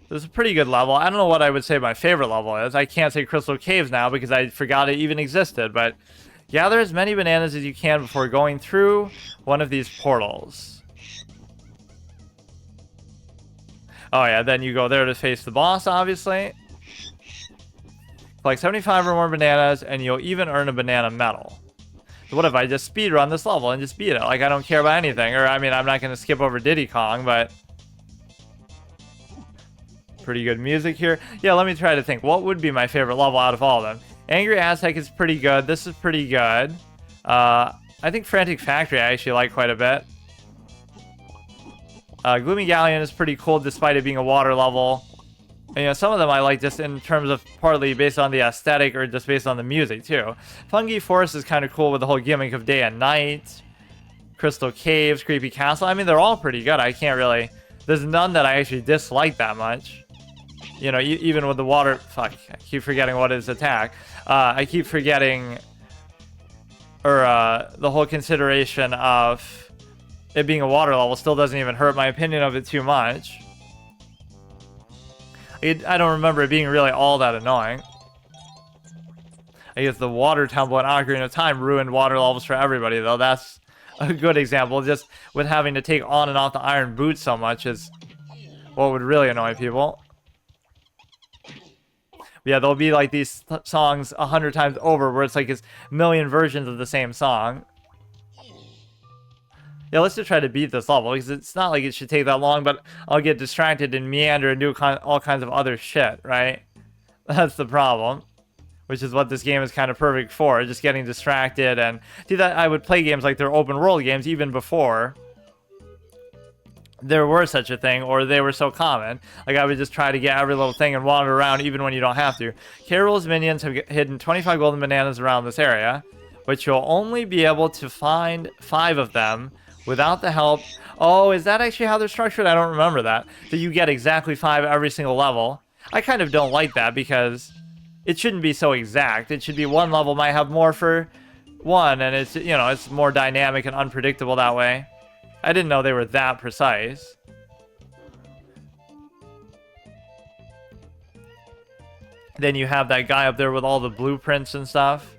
This is a pretty good level. I don't know what I would say my favorite level is. I can't say Crystal Caves now because I forgot it even existed, but gather as many bananas as you can before going through one of these portals. Oh yeah, then you go there to face the boss, obviously. Collect 75 or more bananas, and you'll even earn a banana medal. So what if I just speedrun this level and just beat it? Like, I don't care about anything. Or, I mean, I'm not going to skip over Diddy Kong, but... Pretty good music here. Yeah, let me try to think. What would be my favorite level out of all of them? Angry Aztec is pretty good. This is pretty good. I think Frantic Factory I actually like quite a bit. Gloomy Galleon is pretty cool despite it being a water level. And, you know, some of them I like just in terms of partly based on the aesthetic or just based on the music too. Fungi Forest is kind of cool with the whole gimmick of day and night. Crystal Caves, Creepy Castle. I mean, they're all pretty good. I can't really... There's none that I actually dislike that much. You know, even with the water... Fuck, I keep forgetting what is attack. I keep forgetting... Or, the whole consideration of... It being a water level still doesn't even hurt my opinion of it too much. I don't remember it being really all that annoying. I guess the water temple in Ocarina of Time ruined water levels for everybody, though. That's a good example. Just with having to take on and off the iron boots so much is what would really annoy people. Yeah, there'll be like these songs 100 times over where it's like a million versions of the same song. Yeah, let's just try to beat this level, because it's not like it should take that long, but I'll get distracted and meander and do all kinds of other shit, right? That's the problem. Which is what this game is kind of perfect for, just getting distracted. And see, that I would play games like they're open world games even before there were such a thing, or they were so common. Like, I would just try to get every little thing and wander around even when you don't have to. K. Rool's minions have hidden 25 golden bananas around this area, but you'll only be able to find 5 of them without the help... Oh, is that actually how they're structured? I don't remember that. So you get exactly 5 every single level. I kind of don't like that because it shouldn't be so exact. It should be one level might have more for one, and it's, you know, it's more dynamic and unpredictable that way. I didn't know they were that precise. Then you have that guy up there with all the blueprints and stuff.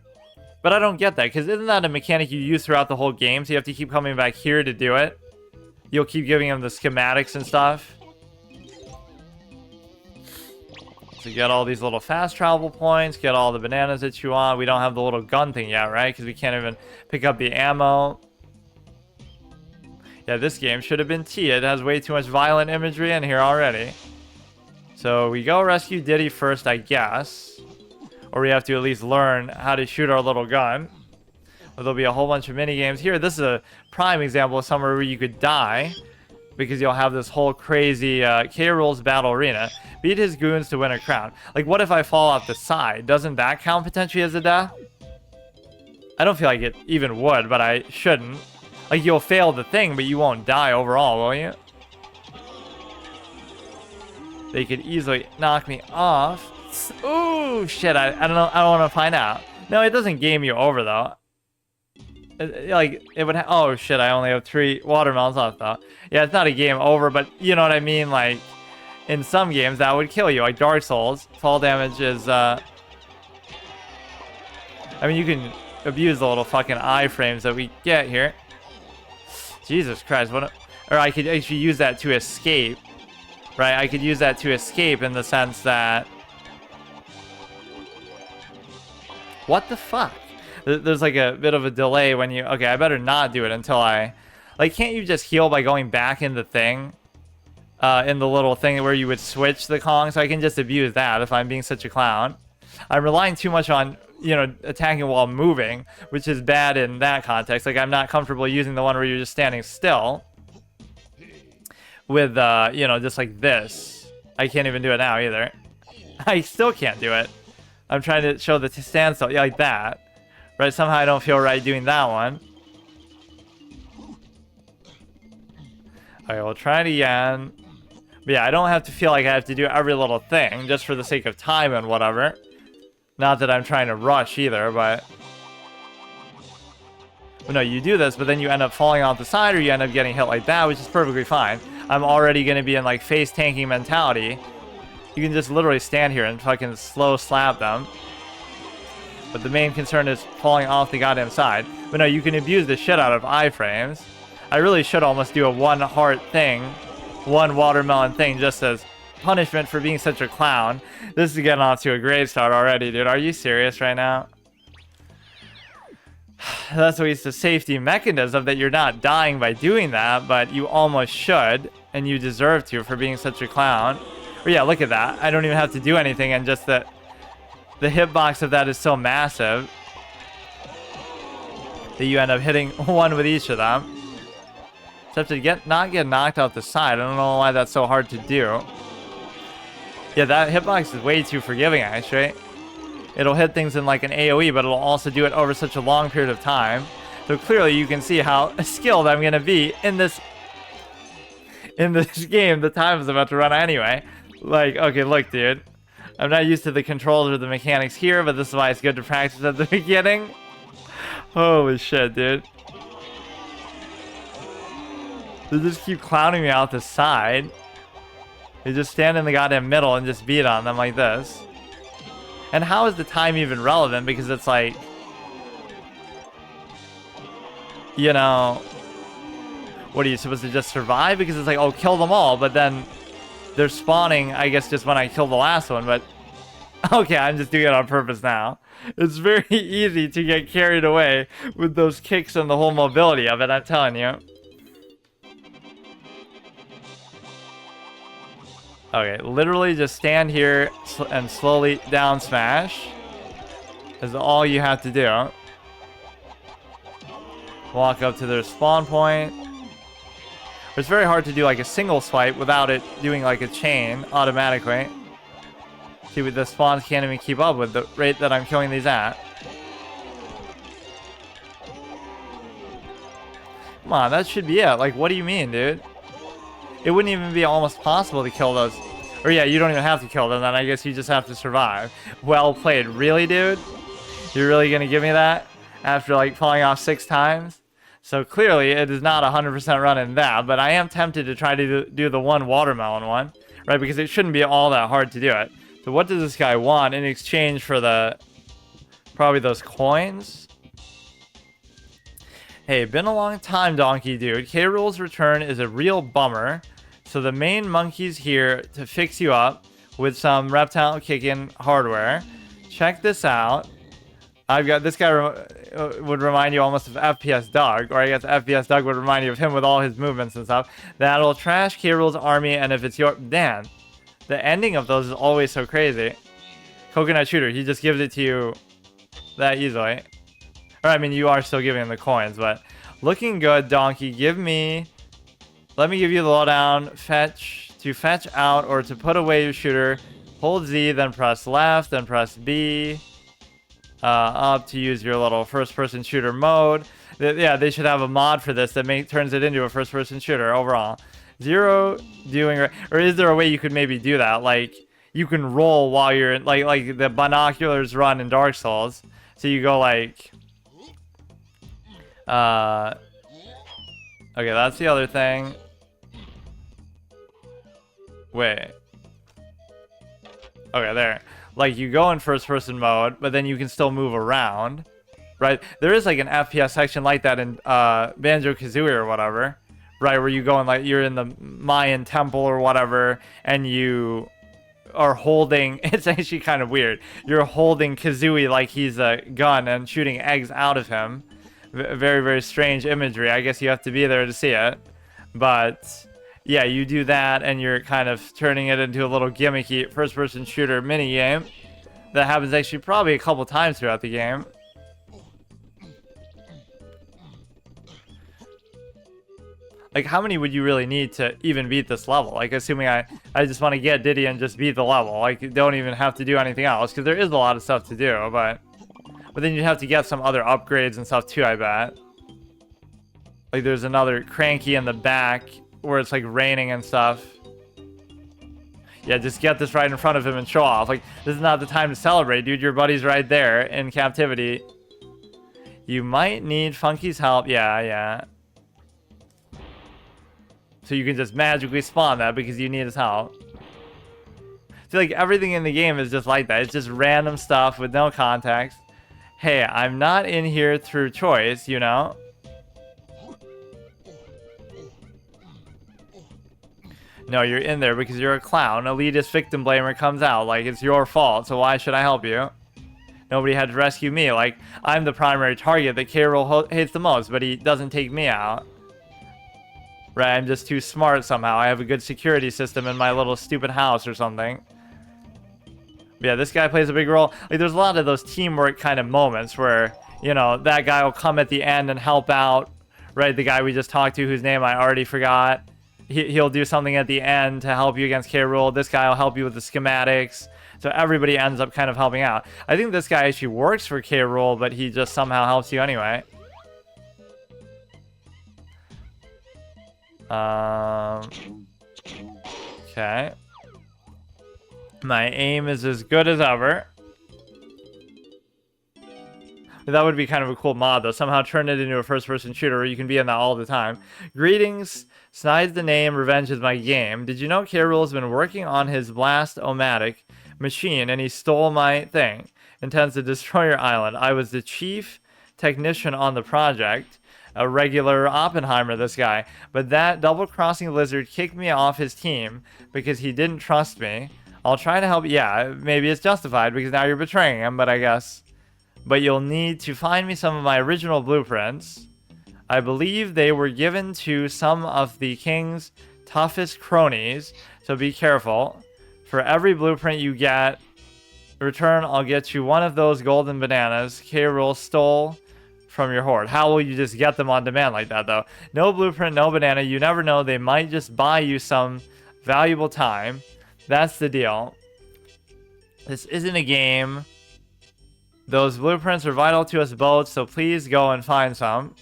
But I don't get that, because isn't that a mechanic you use throughout the whole game? So you have to keep coming back here to do it. You'll keep giving him the schematics and stuff. So you get all these little fast travel points, get all the bananas that you want. We don't have the little gun thing yet, right? Because we can't even pick up the ammo. Yeah, this game should have been T. It has way too much violent imagery in here already. So we go rescue Diddy first, I guess. Or we have to at least learn how to shoot our little gun. Or there'll be a whole bunch of mini games here. This is a prime example of somewhere where you could die, because you'll have this whole crazy K-Rules battle arena. Beat his goons to win a crown. Like, what if I fall off the side? Doesn't that count potentially as a death? I don't feel like it even would, but I shouldn't. Like, you'll fail the thing, but you won't die overall, will you? They could easily knock me off. Ooh, shit, I don't know. I don't want to find out. No, it doesn't game you over, though. It would oh, shit, I only have 3 watermelons left, though. Yeah, it's not a game over, but you know what I mean? Like, in some games, that would kill you. Like Dark Souls, fall damage is, I mean, you can abuse the little fucking iframes that we get here. Jesus Christ, what or I could actually use that to escape. Right, I could use that to escape in the sense that... What the fuck? There's like a bit of a delay when you... Okay, I better not do it until I... Like, can't you just heal by going back in the thing? In the little thing where you would switch the Kong? So I can just abuse that if I'm being such a clown. I'm relying too much on, you know, attacking while moving, which is bad in that context. Like, I'm not comfortable using the one where you're just standing still. With, you know, just like this. I can't even do it now either. I still can't do it. I'm trying to show the standstill. Yeah, like that. Right, somehow I don't feel right doing that one. Okay, we'll try it again. But yeah, I don't have to feel like I have to do every little thing just for the sake of time and whatever. Not that I'm trying to rush either, but... Well, no, you do this, but then you end up falling off the side or you end up getting hit like that, which is perfectly fine. I'm already going to be in, like, face-tanking mentality. You can just literally stand here and fucking slow slap them. But the main concern is falling off the goddamn side. But no, you can abuse the shit out of iframes. I really should almost do a one heart thing, one watermelon thing, just as punishment for being such a clown. This is getting off to a great start already, dude. Are you serious right now? That's at least a safety mechanism that you're not dying by doing that, but you almost should, and you deserve to for being such a clown. But yeah, look at that. I don't even have to do anything, and just the hitbox of that is so massive that you end up hitting one with each of them. Except to not get knocked off the side. I don't know why that's so hard to do. Yeah, that hitbox is way too forgiving, actually. It'll hit things in like an AoE, but it'll also do it over such a long period of time. So clearly you can see how skilled I'm going to be in this game. The time is about to run anyway. Like, okay, look, dude. I'm not used to the controls or the mechanics here, but this is why it's good to practice at the beginning. Holy shit, dude. They just keep clowning me out the side. They just stand in the goddamn middle and just beat on them like this. And how is the time even relevant? Because it's like, you know, what are you supposed to just survive? Because it's like, oh, kill them all, but then they're spawning, I guess, just when I kill the last one. But okay, I'm just doing it on purpose now. It's very easy to get carried away with those kicks and the whole mobility of it, I'm telling you. Okay, literally just stand here and slowly down smash is all you have to do. Walk up to their spawn point. It's very hard to do like a single swipe without it doing like a chain automatically. See, the spawns can't even keep up with the rate that I'm killing these at. Come on, that should be it. Like, what do you mean, dude? It wouldn't even be almost possible to kill those. Or yeah, you don't even have to kill them, then I guess you just have to survive. Well played. Really, dude? You're really gonna give me that? After like falling off 6 times? So clearly it is not 100% running that, but I am tempted to try to do the one watermelon one, right? Because it shouldn't be all that hard to do it. So what does this guy want in exchange for the, probably those coins? Hey, been a long time, donkey dude. K. Rool's return is a real bummer. So the main monkey's here to fix you up with some reptile kicking hardware. Check this out. I've got this guy would remind you almost of FPS Doug, or I guess FPS Doug would remind you of him with all his movements and stuff. That'll trash K. Rool's army, and if it's your... Dan, the ending of those is always so crazy. Coconut Shooter, he just gives it to you that easily. Or, I mean, you are still giving him the coins, but... Looking good, donkey. Let me give you the lowdown. To fetch out or to put away your shooter. Hold Z, then press left, then press B. Up to use your little first-person shooter mode. Yeah, they should have a mod for this that turns it into a first-person shooter overall. Zero doing... Or is there a way you could maybe do that? Like, you can roll while you're... Like the binoculars run in Dark Souls. So you go like... Okay, that's the other thing. Wait. Okay, there. Like, you go in first-person mode, but then you can still move around, right? There is, like, an FPS section like that in Banjo-Kazooie or whatever, right? Where you go in, like, you're in the Mayan temple or whatever, and you are holding... It's actually kind of weird. You're holding Kazooie like he's a gun and shooting eggs out of him. Very, very strange imagery. I guess you have to be there to see it. But... yeah, you do that, and you're kind of turning it into a little gimmicky first-person shooter mini-game. That happens actually probably a couple times throughout the game. Like, how many would you really need to even beat this level? Like, assuming I just want to get Diddy and just beat the level. Like, you don't even have to do anything else, because there is a lot of stuff to do, but then you'd have to get some other upgrades and stuff too, I bet. Like, there's another cranky in the back... where it's like raining and stuff. Yeah, just get this right in front of him and show off. Like, this is not the time to celebrate, dude. Your buddy's right there in captivity. You might need Funky's help. Yeah. So you can just magically spawn that because you need his help. I feel like everything in the game is just like that. It's just random stuff with no context. Hey, I'm not in here through choice, you know? No, you're in there because you're a clown. Elitist victim blamer comes out like it's your fault, so why should I help you? Nobody had to rescue me. Like, I'm the primary target that K. Rool hates the most, but he doesn't take me out. Right, I'm just too smart somehow. I have a good security system in my little stupid house or something. But yeah, this guy plays a big role. Like, there's a lot of those teamwork kind of moments where, you know, that guy will come at the end and help out. Right, the guy we just talked to whose name I already forgot. He'll do something at the end to help you against K. Rool. This guy will help you with the schematics. So everybody ends up kind of helping out. I think this guy actually works for K. Rool, but he just somehow helps you anyway. Okay. My aim is as good as ever. That would be kind of a cool mod, though. Somehow turn it into a first-person shooter where you can be in that all the time. Greetings. Snide's the name. Revenge is my game. Did you know K. Rool's been working on his Blast-O-Matic machine, and he stole my thing? Intends to destroy your island. I was the chief technician on the project. A regular Oppenheimer, this guy. But that double-crossing lizard kicked me off his team because he didn't trust me. I'll try to help. Yeah, maybe it's justified because now you're betraying him, but I guess... But you'll need to find me some of my original blueprints. I believe they were given to some of the king's toughest cronies, so be careful. For every blueprint you get, return, I'll get you one of those golden bananas K. Rool stole from your hoard. How will you just get them on demand like that, though? No blueprint, no banana. You never know. They might just buy you some valuable time. That's the deal. This isn't a game. Those blueprints are vital to us both, so please go and find some.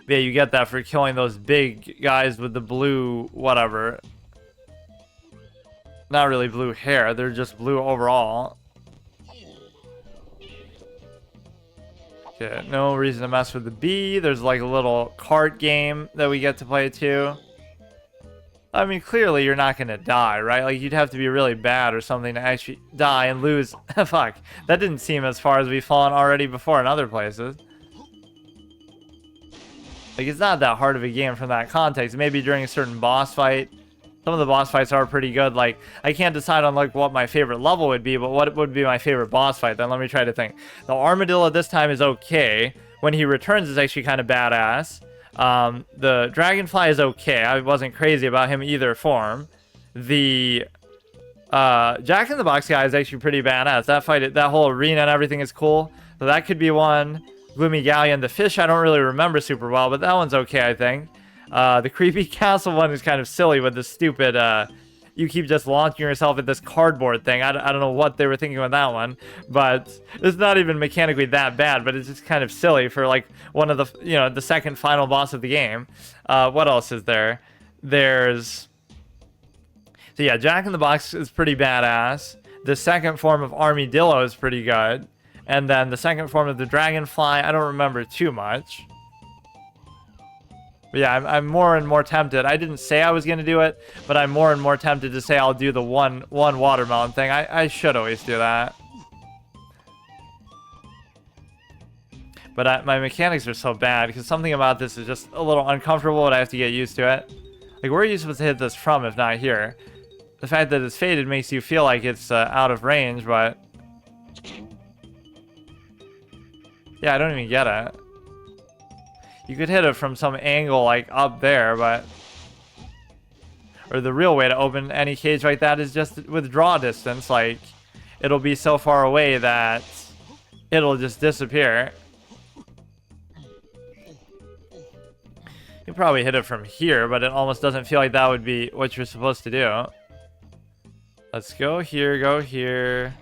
Yeah, you get that for killing those big guys with the blue whatever. not really blue hair, they're just blue overall. Okay, no reason to mess with the bee. There's like a little cart game that we get to play too. I mean, clearly you're not gonna die, right? Like, you'd have to be really bad or something to actually die and lose. Fuck, that didn't seem as far as we've fallen already before in other places. Like, it's not that hard of a game from that context. Maybe during a certain boss fight. Some of the boss fights are pretty good. Like, I can't decide on, like, what my favorite level would be, but what would be my favorite boss fight? Then let me try to think. The armadillo this time is okay. When he returns is actually kind of badass. The dragonfly is okay. I wasn't crazy about him either form. The Jack in the Box guy is actually pretty badass. That fight, that whole arena and everything is cool. So that could be one. Gloomy Galleon, the fish, I don't really remember super well, but that one's okay, I think. The creepy castle one is kind of silly with the stupid, you keep just launching yourself at this cardboard thing. I don't know what they were thinking with that one, but it's not even mechanically that bad, but it's just kind of silly for, like, one of the, you know, the second final boss of the game. What else is there? So yeah, Jack in the Box is pretty badass. The second form of Armadillo is pretty good. And then the second form of the Dragonfly, I don't remember too much. But yeah, I'm more and more tempted. I didn't say I was going to do it, but I'm more and more tempted to say I'll do the one watermelon thing. I should always do that. But my mechanics are so bad, because something about this is just a little uncomfortable, and I have to get used to it. Like, where are you supposed to hit this from if not here? The fact that it's faded makes you feel like it's out of range, but... yeah, I don't even get it. You could hit it from some angle, like, up there, but... or the real way to open any cage like that is just with draw distance. Like, it'll be so far away that it'll just disappear. You probably hit it from here, but it almost doesn't feel like that would be what you're supposed to do. Let's go here, go here.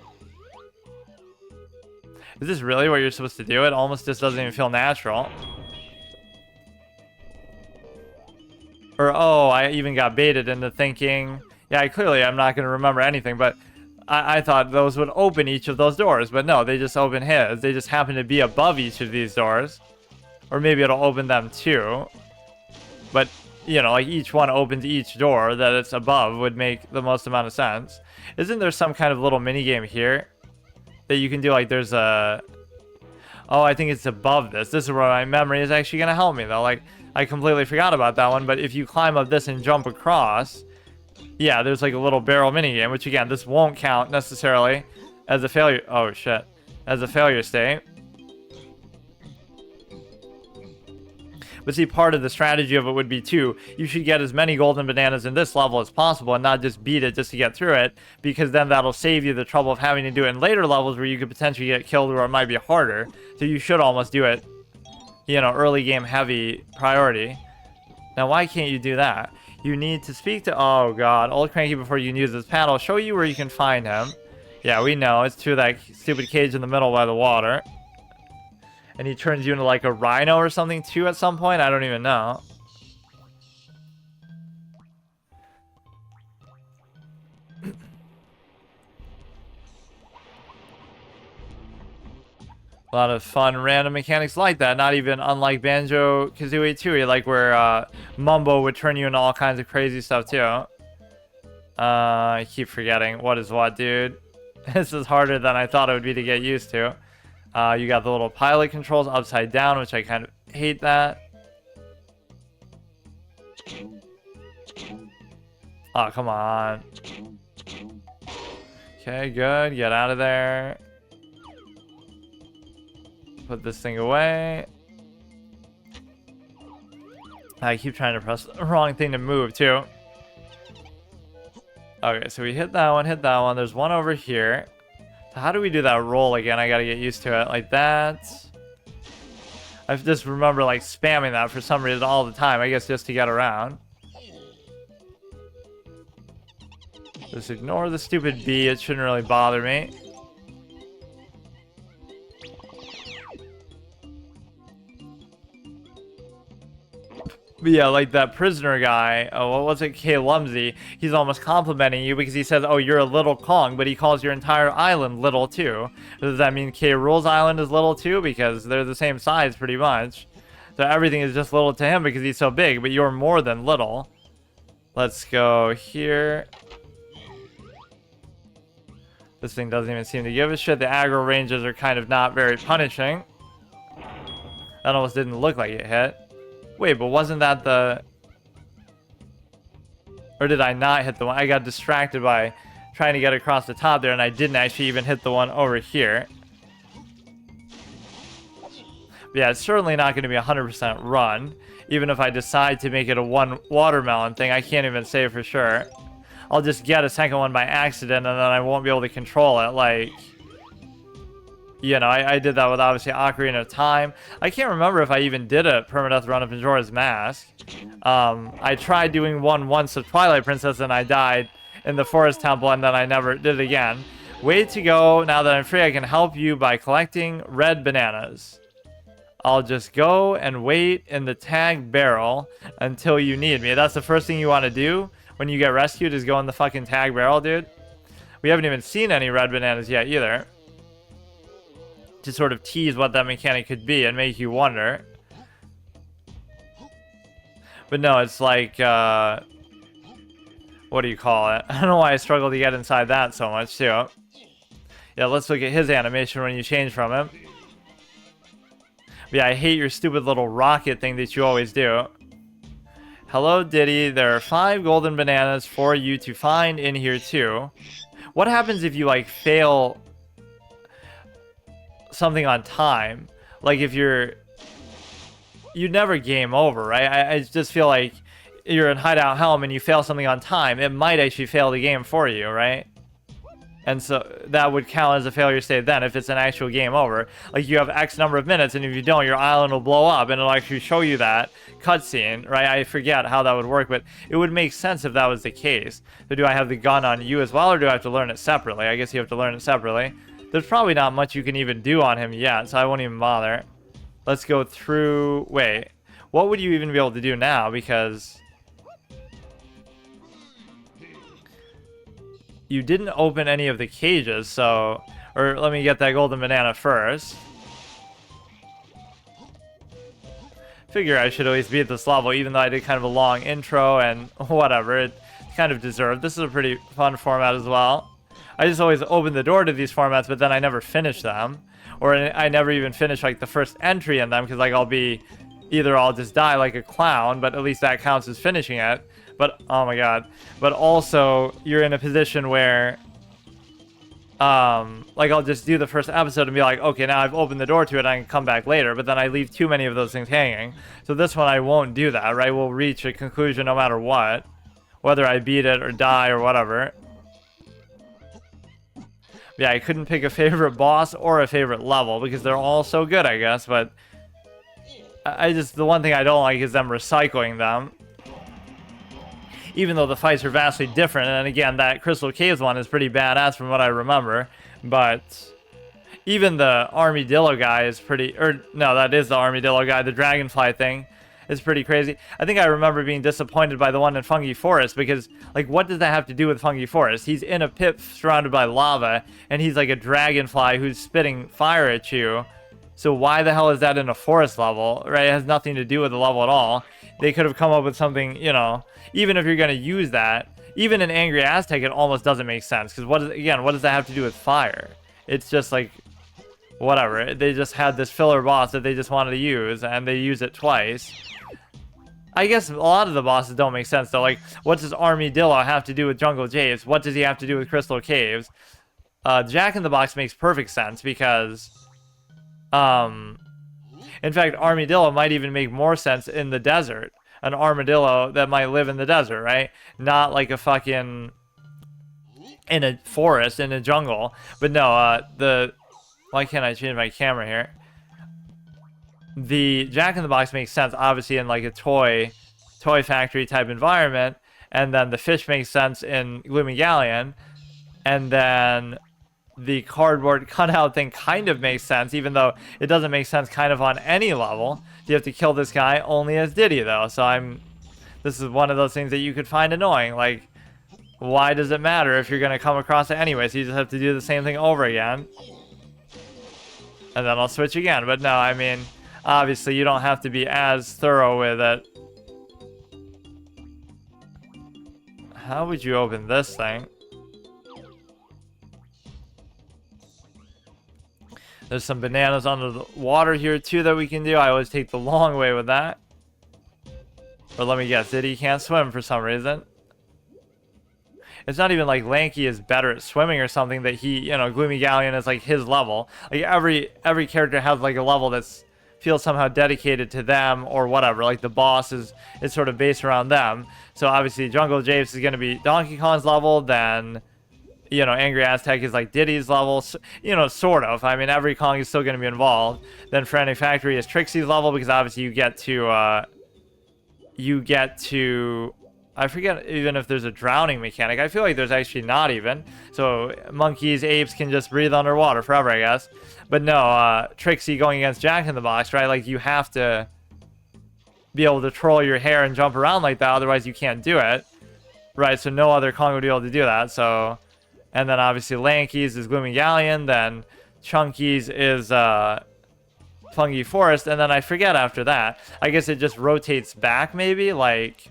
Is this really what you're supposed to do? It almost just doesn't even feel natural. Or, oh, I even got baited into thinking... yeah, clearly I'm not going to remember anything, but I thought those would open each of those doors. But no, they just open his. They just happen to be above each of these doors. Or maybe it'll open them too. But, you know, like, each one opens each door that it's above would make the most amount of sense. Isn't there some kind of little mini game here that you can do? Like, there's a... oh, I think it's above this. This is where my memory is actually going to help me, though. Like, I completely forgot about that one, but if you climb up this and jump across... yeah, there's like a little barrel mini game, which again, this won't count necessarily as a failure... oh, shit. As a failure state. But see, part of the strategy of it would be, too, you should get as many golden bananas in this level as possible and not just beat it just to get through it, because then that'll save you the trouble of having to do it in later levels where you could potentially get killed or it might be harder. So you should almost do it, you know, early game heavy priority. Now, why can't you do that? You need to speak to... oh, God. Old Cranky before you can use this paddle. Show you where you can find him. Yeah, we know. It's through that stupid cage in the middle by the water. And he turns you into like a rhino or something too at some point. I don't even know. A lot of fun random mechanics like that. Not even unlike Banjo-Kazooie 2, like where Mumbo would turn you into all kinds of crazy stuff too. I keep forgetting what is what, dude. This is harder than I thought it would be to get used to. You got the little pilot controls upside down, which I kind of hate that. Oh, come on. Okay, good. Get out of there. Put this thing away. I keep trying to press the wrong thing to move, too. Okay, so we hit that one, hit that one. There's one over here. So how do we do that roll again? I gotta get used to it. Like that. I just remember, like, spamming that for some reason all the time. I guess just to get around. Just ignore the stupid bee. It shouldn't really bother me. But yeah, like that prisoner guy, oh, what was it, K. Lumsey, he's almost complimenting you because he says, oh, you're a little Kong, but he calls your entire island little too. Does that mean K. Rool's island is little too? Because they're the same size pretty much. So everything is just little to him because he's so big, but you're more than little. Let's go here. This thing doesn't even seem to give a shit. The aggro ranges are kind of not very punishing. That almost didn't look like it hit. Wait, but wasn't that the... Or did I not hit the one? I got distracted by trying to get across the top there, and I didn't actually even hit the one over here. But yeah, it's certainly not going to be a 100% run. Even if I decide to make it a one watermelon thing, I can't even say for sure. I'll just get a second one by accident, and then I won't be able to control it, like... You know, I did that with, obviously, Ocarina of Time. I can't remember if I even did a permadeath run of Majora's Mask. I tried doing one once of Twilight Princess, and I died in the Forest Temple, and then I never did it again. Way to go. Now that I'm free, I can help you by collecting red bananas. I'll just go and wait in the tag barrel until you need me. That's the first thing you want to do when you get rescued, is go in the fucking tag barrel, dude. We haven't even seen any red bananas yet, either. To sort of tease what that mechanic could be and make you wonder. But no, it's like, what do you call it? I don't know why I struggle to get inside that so much, too. Yeah, let's look at his animation when you change from him. But yeah, I hate your stupid little rocket thing that you always do. Hello, Diddy. There are 5 golden bananas for you to find in here, too. What happens if you, like, fail... something on time? Like if you never game over, right? I just feel like you're in Hideout Helm and you fail something on time, it might actually fail the game for you, right? And so that would count as a failure state then if it's an actual game over. Like you have X number of minutes, and if you don't, your island will blow up, and it'll actually show you that cutscene, right? I forget how that would work, but it would make sense if that was the case. So do I have the gun on you as well, or do I have to learn it separately? I guess you have to learn it separately. There's probably not much you can even do on him yet, so I won't even bother. Let's go through... Wait. What would you even be able to do now? Because... you didn't open any of the cages, so... Or let me get that golden banana first. Figure I should at least beat this level, even though I did kind of a long intro and whatever. It kind of deserved. This is a pretty fun format as well. I just always open the door to these formats, but then I never finish them. Or I never even finish, like, the first entry in them, because, like, I'll be... Either I'll just die like a clown, but at least that counts as finishing it. But, oh my god. But also, you're in a position where... like, I'll just do the first episode and be like, okay, now I've opened the door to it, I can come back later. But then I leave too many of those things hanging. So this one, I won't do that, right? We'll reach a conclusion no matter what. Whether I beat it or die or whatever. Yeah, I couldn't pick a favorite boss or a favorite level because they're all so good, I guess, but the one thing I don't like is them recycling them. Even though the fights are vastly different, and again, that Crystal Caves one is pretty badass from what I remember, but even the Armadillo guy is pretty, or no, that is the Armadillo guy, the Dragonfly thing. Is pretty crazy. I think I remember being disappointed by the one in Fungi Forest because, like, what does that have to do with Fungi Forest? He's in a pit surrounded by lava, and he's like a dragonfly who's spitting fire at you. So why the hell is that in a forest level, right? It has nothing to do with the level at all. They could have come up with something, you know, even if you're going to use that. Even in Angry Aztec, it almost doesn't make sense because, what does that have to do with fire? It's just like, whatever. They just had this filler boss that they just wanted to use, and they use it twice. I guess a lot of the bosses don't make sense, though. Like, what does Armadillo have to do with Jungle Jays? What does he have to do with Crystal Caves? Jack in the Box makes perfect sense because... in fact, Armadillo might even make more sense in the desert. An armadillo that might live in the desert, right? Not like a fucking... in a forest, in a jungle. But no, why can't I change my camera here? The Jack in the Box makes sense, obviously, in like a toy factory type environment, and then the fish makes sense in Gloomy Galleon, and then the cardboard cutout thing kind of makes sense, even though it doesn't make sense kind of on any level. You have to kill this guy only as Diddy, though. So this is one of those things that you could find annoying. Like, why does it matter if you're going to come across it anyway? So you just have to do the same thing over again. And then I'll switch again. But no, I mean, obviously you don't have to be as thorough with it. How would you open this thing? There's some bananas under the water here too that we can do. I always take the long way with that. But let me guess, Diddy can't swim for some reason. It's not even like Lanky is better at swimming or something, that he, you know, Gloomy Galleon is like his level. Like every character has like a level that's feels somehow dedicated to them or whatever. Like the boss is sort of based around them. So obviously Jungle Japes is going to be Donkey Kong's level, then, you know, Angry Aztec is like Diddy's level, you know, sort of. I mean, every Kong is still going to be involved. Then Frantic Factory is Trixie's level, because obviously you get to, I forget even if there's a drowning mechanic. I feel like there's actually not even. So monkeys, apes can just breathe underwater forever, I guess. But no, Trixie going against Jack in the Box, right? Like, you have to be able to twirl your hair and jump around like that, otherwise you can't do it. Right, so no other Kong would be able to do that, so... And then obviously Lanky's is Gloomy Galleon, then Chunky's is Fungi Forest, and then I forget after that. I guess it just rotates back, maybe? Like...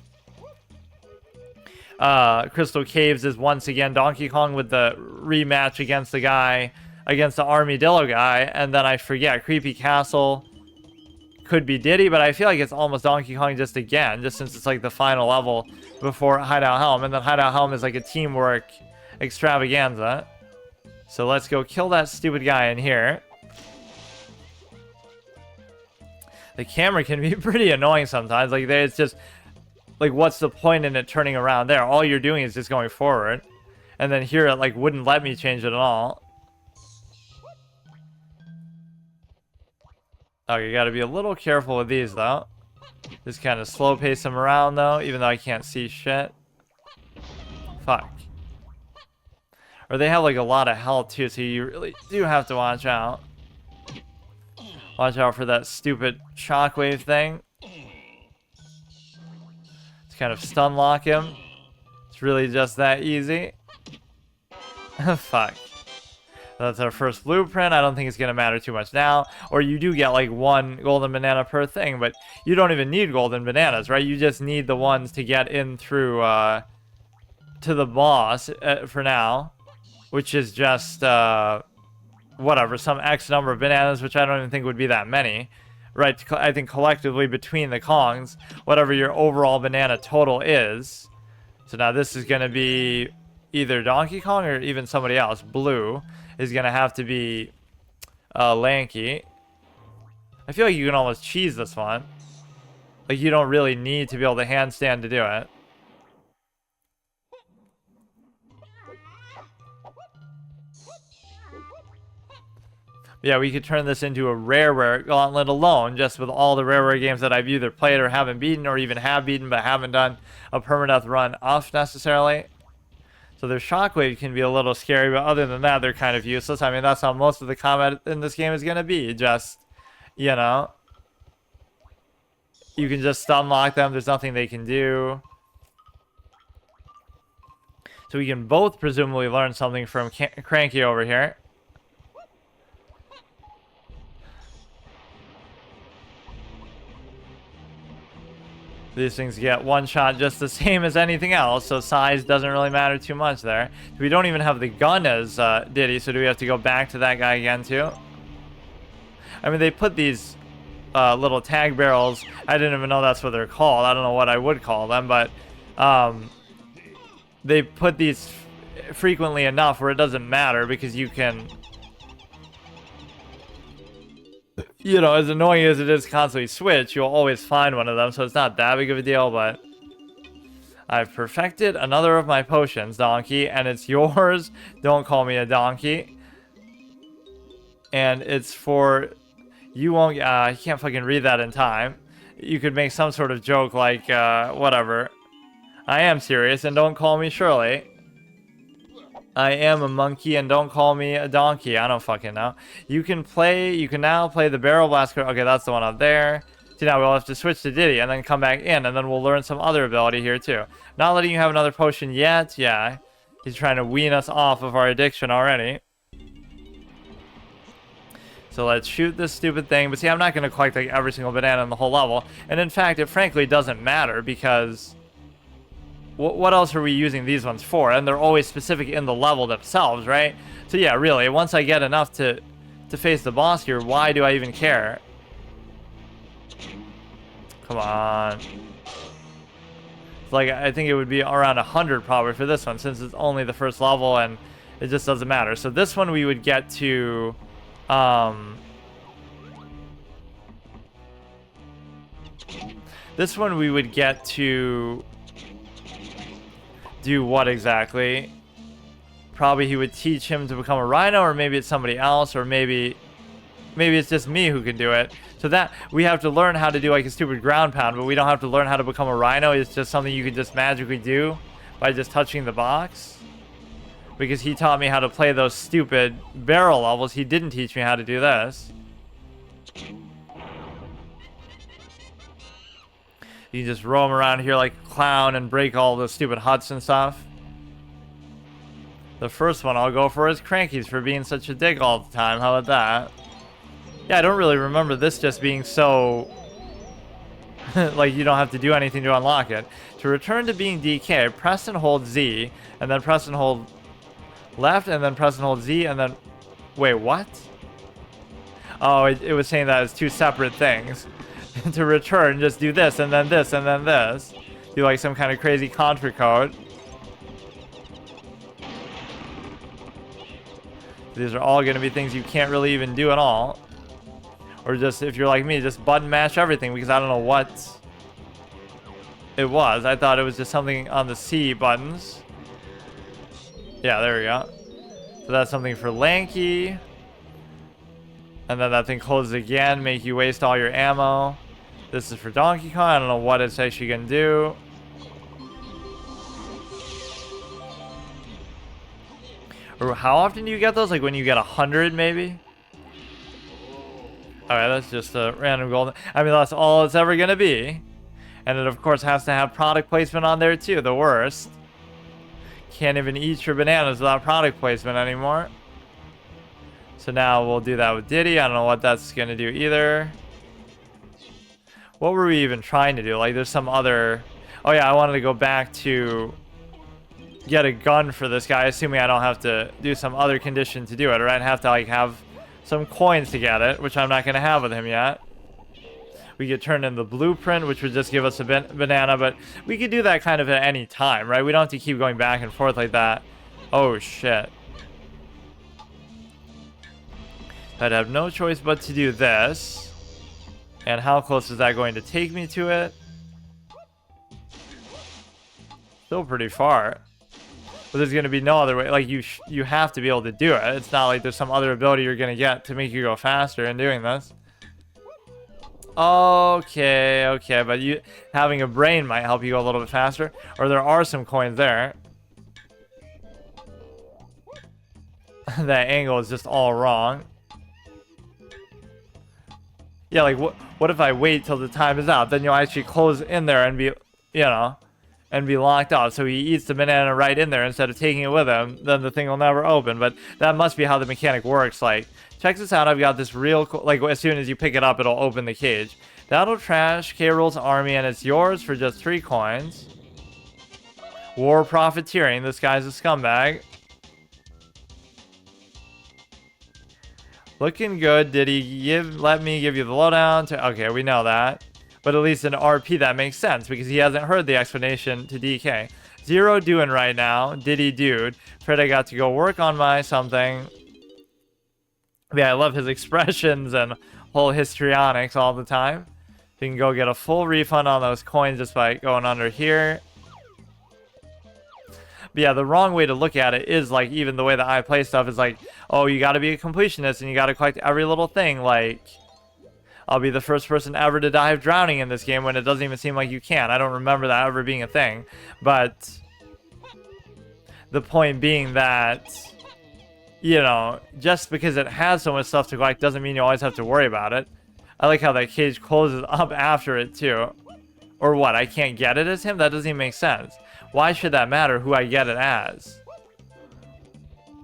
Crystal Caves is once again Donkey Kong with the rematch against the Armadillo guy, and then I forget, Creepy Castle could be Diddy, but I feel like it's almost Donkey Kong just since it's like the final level before Hideout Helm, and then Hideout Helm is like a teamwork extravaganza. So let's go kill that stupid guy in here. The camera can be pretty annoying sometimes, like it's just... Like, what's the point in it turning around there? All you're doing is just going forward. And then here, it, like, wouldn't let me change it at all. Oh, you gotta be a little careful with these, though. Just kind of slow pace them around, though, even though I can't see shit. Fuck. Or they have, like, a lot of health, too, so you really do have to watch out. Watch out for that stupid shockwave thing. Kind of stun lock him. It's really just that easy. Fuck. That's our first blueprint. I don't think it's gonna matter too much now. Or you do get like one golden banana per thing, but you don't even need golden bananas, right? You just need the ones to get in through to the boss for now, which is just whatever, some X number of bananas, which I don't even think would be that many. Right, I think collectively between the Kongs, whatever your overall banana total is. So now this is going to be either Donkey Kong or even somebody else. Blue is going to have to be Lanky. I feel like you can almost cheese this one. Like, you don't really need to be able to handstand to do it. Yeah, we could turn this into a Rareware Gauntlet alone, just with all the Rareware games that I've either played or haven't beaten, or even have beaten but haven't done a permadeath run off necessarily. So their Shockwave can be a little scary, but other than that, they're kind of useless. I mean, that's how most of the combat in this game is going to be. Just, you know, you can just stun lock them. There's nothing they can do. So we can both presumably learn something from Cranky over here. These things get one shot just the same as anything else, so size doesn't really matter too much there. We don't even have the gun as Diddy, so do we have to go back to that guy again too? I mean, they put these little tag barrels. I didn't even know that's what they're called. I don't know what I would call them, but they put these frequently enough where it doesn't matter, because you can... You know, as annoying as it is constantly switch, you'll always find one of them, so it's not that big of a deal, but... I've perfected another of my potions, Donkey, and it's yours. Don't call me a donkey. And it's for... You won't... you can't fucking read that in time. You could make some sort of joke like, whatever. I am serious, and don't call me Shirley. I am a monkey and don't call me a donkey. I don't fucking know. You can now play the barrel blast card. Okay, that's the one up there. See, now we'll have to switch to Diddy and then come back in, and then we'll learn some other ability here too. Not letting you have another potion yet. Yeah, he's trying to wean us off of our addiction already. So let's shoot this stupid thing. But see, I'm not going to collect like every single banana in the whole level. And in fact, it frankly doesn't matter because what else are we using these ones for? And they're always specific in the level themselves, right? So yeah, really, once I get enough to face the boss here, why do I even care? Come on. It's like, I think it would be around 100 probably for this one, since it's only the first level and it just doesn't matter. So this one we would get to... this one we would get to do what exactly? Probably he would teach him to become a rhino, or maybe it's somebody else, or maybe it's just me who can do it. So that we have to learn how to do like a stupid ground pound, but we don't have to learn how to become a rhino. It's just something you can just magically do by just touching the box. Because he taught me how to play those stupid barrel levels. He didn't teach me how to do this. You just roam around here like a clown and break all the stupid huts and stuff. The first one I'll go for is Cranky's for being such a dick all the time. How about that? Yeah, I don't really remember this just being so... like you don't have to do anything to unlock it. To return to being DK, press and hold Z, and then press and hold left, and then press and hold Z, and then... Wait, what? Oh, it was saying that as two separate things. To return, just do this, and then this, and then this. Do like some kind of crazy contra code. These are all going to be things you can't really even do at all. Or just, if you're like me, just button mash everything, because I don't know what it was. I thought it was just something on the C buttons. Yeah, there we go. So that's something for Lanky. And then that thing closes again, make you waste all your ammo. This is for Donkey Kong. I don't know what it's actually going to do. Or how often do you get those? Like when you get 100 maybe? Alright, that's just a random golden. I mean, that's all it's ever going to be. And it, of course, has to have product placement on there, too. The worst. Can't even eat your bananas without product placement anymore. So now we'll do that with Diddy. I don't know what that's going to do either. What were we even trying to do? Like, there's some other... Oh, yeah, I wanted to go back to get a gun for this guy, assuming I don't have to do some other condition to do it. Or I'd have to, like, have some coins to get it, which I'm not going to have with him yet. We could turn in the blueprint, which would just give us a banana, but we could do that kind of at any time, right? We don't have to keep going back and forth like that. Oh, shit. I'd have no choice but to do this. And how close is that going to take me to it? Still pretty far. But there's going to be no other way. Like, you have to be able to do it. It's not like there's some other ability you're going to get to make you go faster in doing this. Okay, okay. But you having a brain might help you go a little bit faster. Or there are some coins there. That angle is just all wrong. Yeah, like, what if I wait till the time is out? Then you'll actually close in there and be, you know, and be locked out. So he eats the banana right in there instead of taking it with him. Then the thing will never open. But that must be how the mechanic works. Like, check this out. I've got this real, like, as soon as you pick it up, it'll open the cage. That'll trash K-Rool's army, and it's yours for just 3 coins. War profiteering. This guy's a scumbag. Looking good. Did he let me give you the lowdown? Okay, we know that. But at least in RP that makes sense because he hasn't heard the explanation to DK. Zero doing right now. Diddy dude. Afraid I got to go work on my something. Yeah, I love his expressions and whole histrionics all the time. You can go get a full refund on those coins just by going under here. But yeah, the wrong way to look at it is like even the way that I play stuff is like, oh, you got to be a completionist and you got to collect every little thing. Like, I'll be the first person ever to die of drowning in this game when it doesn't even seem like you can. I don't remember that ever being a thing. But The point being that, you know, just because it has so much stuff to collect doesn't mean you always have to worry about it. I like how that cage closes up after it too. Or what, I can't get it as him? That doesn't even make sense. Why should that matter who I get it as?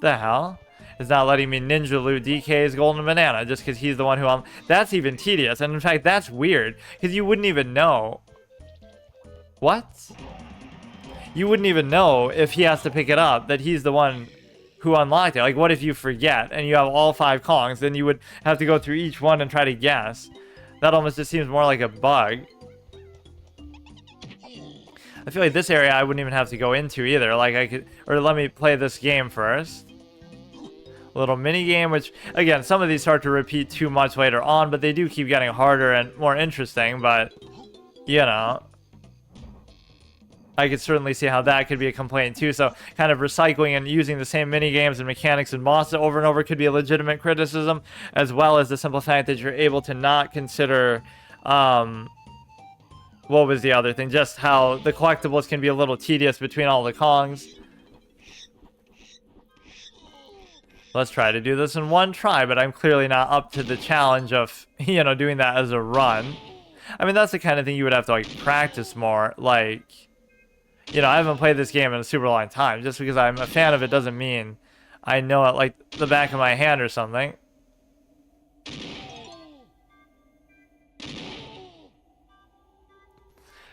The hell? It's not letting me ninja loot DK's golden banana just because he's the one who that's even tedious. And in fact, that's weird because you wouldn't even know. What? You wouldn't even know if he has to pick it up that he's the one who unlocked it. Like, what if you forget and you have all 5 Kongs? Then you would have to go through each one and try to guess. That almost just seems more like a bug. I feel like this area I wouldn't even have to go into either. Like, I could, or let me play this game first. A little mini game, which again, some of these start to repeat too much later on, but they do keep getting harder and more interesting. But you know, I could certainly see how that could be a complaint too. So kind of recycling and using the same mini games and mechanics and bosses over and over could be a legitimate criticism, as well as the simple fact that you're able to not consider what was the other thing? Just how the collectibles can be a little tedious between all the Kongs. Let's try to do this in one try, but I'm clearly not up to the challenge of, you know, doing that as a run. I mean, that's the kind of thing you would have to, like, practice more. Like, you know, I haven't played this game in a super long time. Just because I'm a fan of it doesn't mean I know it like the back of my hand or something.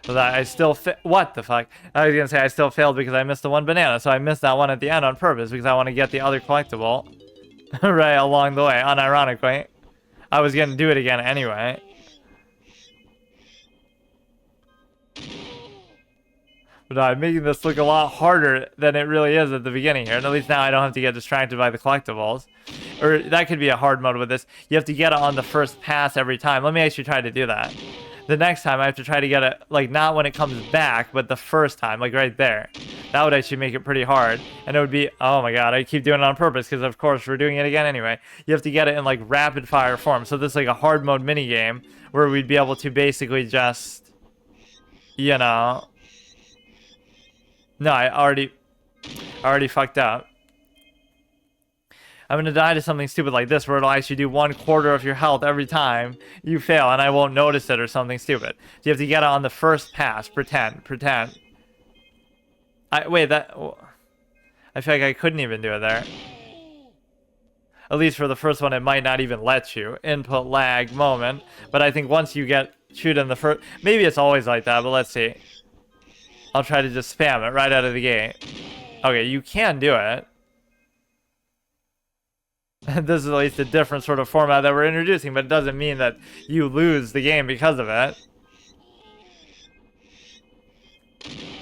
So that I still what the fuck? I was gonna say I still failed because I missed the one banana, so I missed that one at the end on purpose because I want to get the other collectible right along the way. Unironically, I was gonna do it again anyway. But no, I'm making this look a lot harder than it really is at the beginning here, and at least now I don't have to get distracted by the collectibles. Or that could be a hard mode with this. You have to get it on the first pass every time. Let me actually try to do that. The next time I have to try to get it, like, not when it comes back, but the first time, like right there. That would actually make it pretty hard. And it would be, oh my god, I keep doing it on purpose, because of course we're doing it again anyway. You have to get it in, like, rapid fire form. So this is like a hard mode mini game where we'd be able to basically just, you know... No, I already fucked up. I'm gonna die to something stupid like this where it'll actually do 1/4 of your health every time you fail and I won't notice it or something stupid. So you have to get it on the first pass. Pretend. Wait, that... I feel like I couldn't even do it there. At least for the first one, it might not even let you. Input lag moment. But I think once you shoot in the first... Maybe it's always like that, but let's see. I'll try to just spam it right out of the gate. Okay, you can do it. This is at least a different sort of format that we're introducing, but it doesn't mean that you lose the game because of it.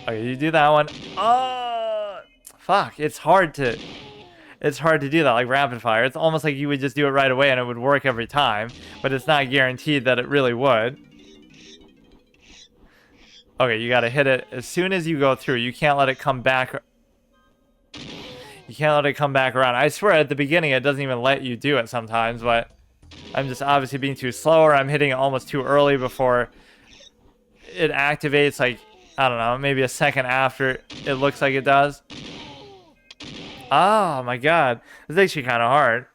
Okay, you do that one. Oh, fuck! It's hard to do that like rapid fire. It's almost like you would just do it right away and it would work every time, but it's not guaranteed that it really would. Okay, you gotta hit it as soon as you go through. You can't let it come back. You can't let it come back around. I swear at the beginning it doesn't even let you do it sometimes, but I'm just obviously being too slow, or I'm hitting it almost too early before it activates, like, I don't know, maybe a second after it looks like it does. Oh my god. This is actually kind of hard.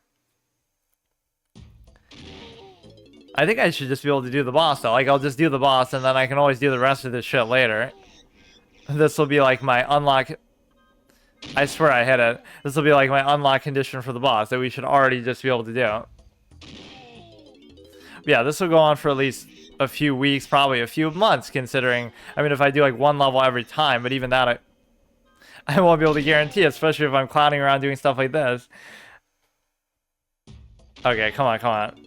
I think I should just be able to do the boss though. Like, I'll just do the boss and then I can always do the rest of this shit later. This will be like my unlock... I swear I hit it. This will be like my unlock condition for the boss that we should already just be able to do. But yeah, this will go on for at least a few weeks, probably a few months, considering... I mean, if I do like one level every time, but even that I won't be able to guarantee, especially if I'm clowning around doing stuff like this. Okay, come on.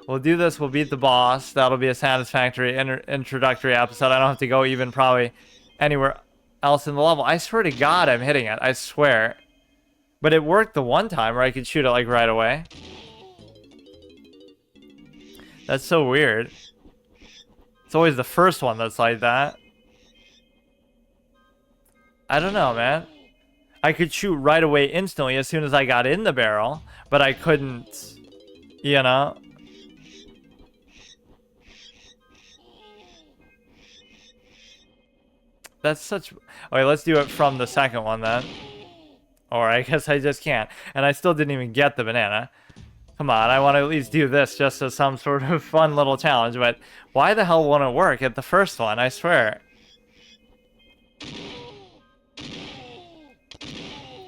We'll do this, we'll beat the boss. That'll be a satisfactory introductory episode. I don't have to go even probably anywhere else in the level. I swear to God I'm hitting it. I swear. But it worked the one time where I could shoot it like right away. That's so weird. It's always the first one that's like that. I don't know, man. I could shoot right away instantly as soon as I got in the barrel, but I couldn't, you know... That's such... Okay, let's do it from the second one then. Or I guess I just can't. And I still didn't even get the banana. Come on, I want to at least do this just as some sort of fun little challenge. But why the hell won't it work at the first one? I swear.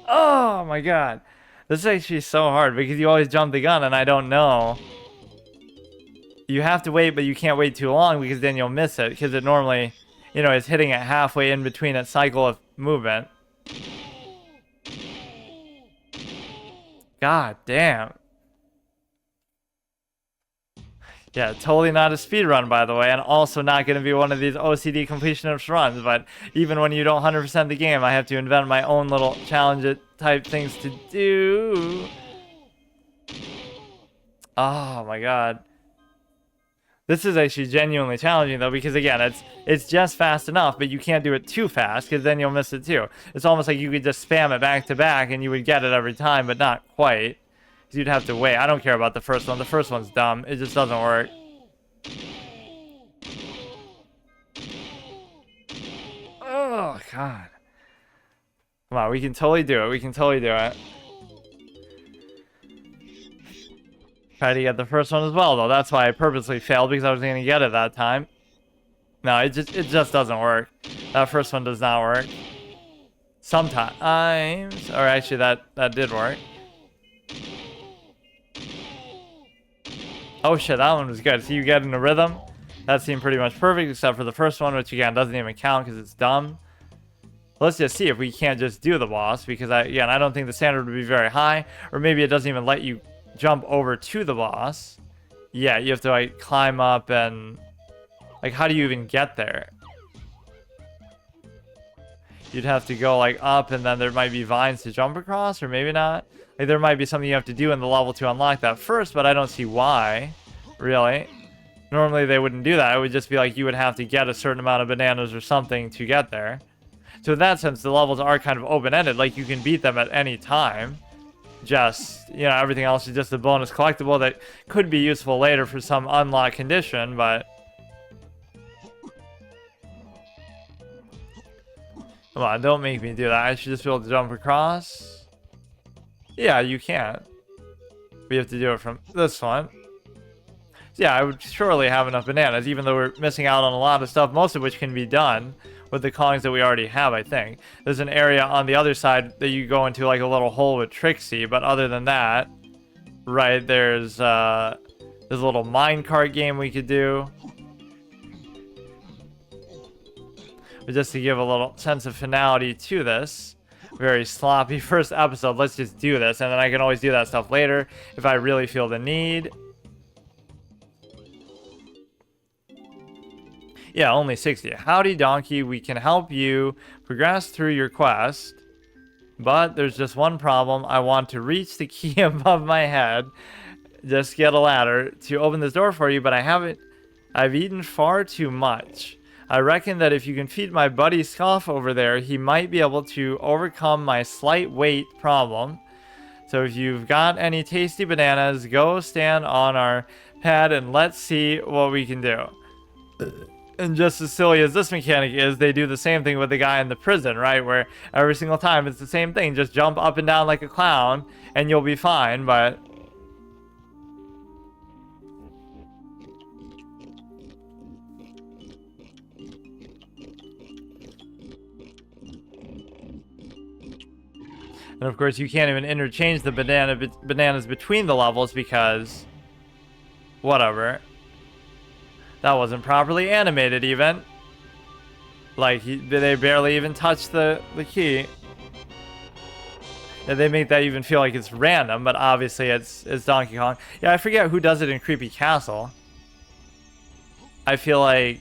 Oh my god. This is actually so hard because you always jump the gun and I don't know. You have to wait, but you can't wait too long because then you'll miss it. Because it normally, you know, is hitting it halfway in between its cycle of movement. God damn. Yeah, totally not a speed run, by the way, and also not going to be one of these OCD completionist runs, but even when you don't 100% the game, I have to invent my own little challenge type things to do. Oh my god. This is actually genuinely challenging, though, because again, it's just fast enough, but you can't do it too fast, because then you'll miss it too. It's almost like you could just spam it back to back, and you would get it every time, but not quite. Because you'd have to wait. I don't care about the first one. The first one's dumb. It just doesn't work. Oh, God. Come on, we can totally do it. We can totally do it. Try to get the first one as well, though. That's why I purposely failed, because I was going to get it that time. No, it just doesn't work. That first one does not work. Sometimes. Or actually, that did work. Oh shit, that one was good. See, you get in a rhythm. That seemed pretty much perfect, except for the first one, which again doesn't even count because it's dumb. Let's just see if we can't just do the boss, because I don't think the standard would be very high, or maybe it doesn't even let you jump over to the boss. Yeah, you have to like climb up and like, how do you even get there? You'd have to go like up, and then there might be vines to jump across, or maybe not. Like, there might be something you have to do in the level to unlock that first, but I don't see why, really. Normally they wouldn't do that. It would just be like you would have to get a certain amount of bananas or something to get there. So in that sense, the levels are kind of open-ended. Like, you can beat them at any time. Just, you know, everything else is just a bonus collectible that could be useful later for some unlock condition, but... Come on, don't make me do that. I should just be able to jump across. Yeah, you can't. We have to do it from this one. So yeah, I would surely have enough bananas, even though we're missing out on a lot of stuff, most of which can be done with the Kongs that we already have, I think. There's an area on the other side that you go into like a little hole with Trixie, but other than that, right, there's a little minecart game we could do. But just to give a little sense of finality to this very sloppy first episode, let's just do this, and then I can always do that stuff later if I really feel the need. Yeah, only 60. Howdy, Donkey. We can help you progress through your quest, but there's just one problem. I want to reach the key above my head. Just get a ladder to open this door for you, but I haven't. I've eaten far too much. I reckon that if you can feed my buddy Scoff over there, he might be able to overcome my slight weight problem. So if you've got any tasty bananas, go stand on our pad and let's see what we can do. And just as silly as this mechanic is, they do the same thing with the guy in the prison, right? Where every single time it's the same thing. Just jump up and down like a clown and you'll be fine, but... And of course, you can't even interchange the bananas between the levels because... Whatever. That wasn't properly animated even. Like, they barely even touched the key. And they make that even feel like it's random, but obviously it's Donkey Kong. Yeah, I forget who does it in Creepy Castle. I feel like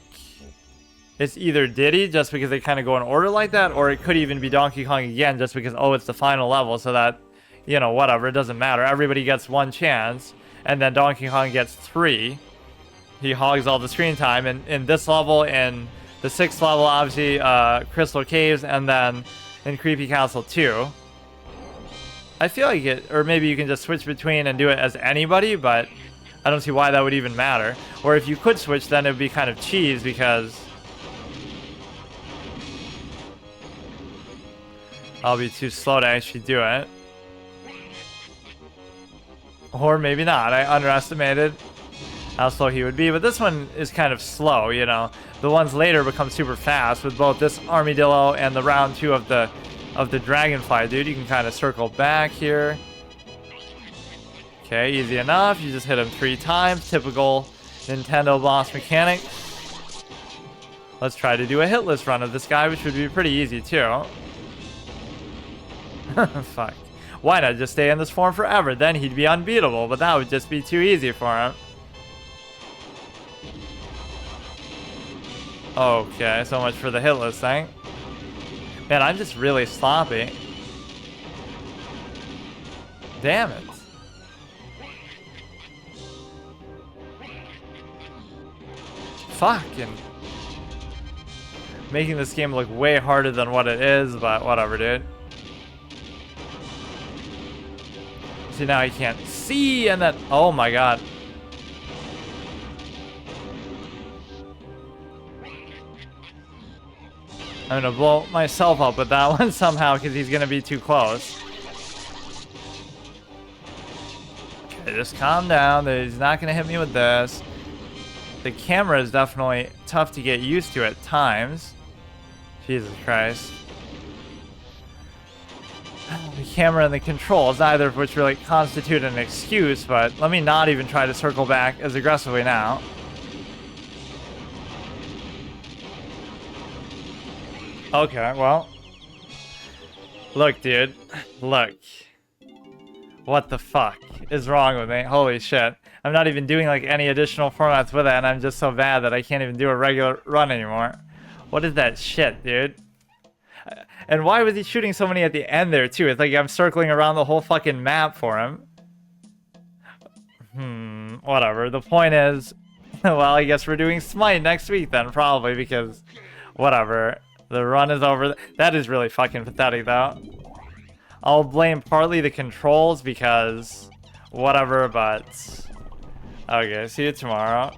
it's either Diddy, just because they kind of go in order like that, or it could even be Donkey Kong again, just because, oh, it's the final level, so that, you know, whatever, it doesn't matter. Everybody gets one chance, and then Donkey Kong gets 3. He hogs all the screen time, and in this level, in the 6th level, obviously, Crystal Caves, and then in Creepy Castle 2. I feel like it, or maybe you can just switch between and do it as anybody, but I don't see why that would even matter. Or if you could switch, then it would be kind of cheese, because... I'll be too slow to actually do it. Or maybe not. I underestimated how slow he would be, but this one is kind of slow, you know. The ones later become super fast with both this armadillo and the round 2 of the dragonfly, dude. You can kind of circle back here. Okay, easy enough. You just hit him 3 times. Typical Nintendo boss mechanic. Let's try to do a hitless run of this guy, which would be pretty easy too. Fuck. Why not just stay in this form forever? Then he'd be unbeatable, but that would just be too easy for him. Okay, so much for the hitless thing. Man, I'm just really sloppy. Damn it. Fucking making this game look way harder than what it is, but whatever, dude. See, now he can't see, and then, oh my god. I'm gonna blow myself up with that one somehow because he's gonna be too close. Okay, just calm down. He's not gonna hit me with this. The camera is definitely tough to get used to at times. Jesus Christ. The camera and the controls, neither of which really constitute an excuse, but let me not even try to circle back as aggressively now. Okay, well. Look, dude. Look. What the fuck is wrong with me? Holy shit. I'm not even doing like any additional formats with it, and I'm just so bad that I can't even do a regular run anymore. What is that shit, dude? And why was he shooting so many at the end there, too? It's like I'm circling around the whole fucking map for him. Whatever. The point is, well, I guess we're doing Smite next week then, probably, because whatever. The run is over. That is really fucking pathetic, though. I'll blame partly the controls because whatever, but okay, see you tomorrow.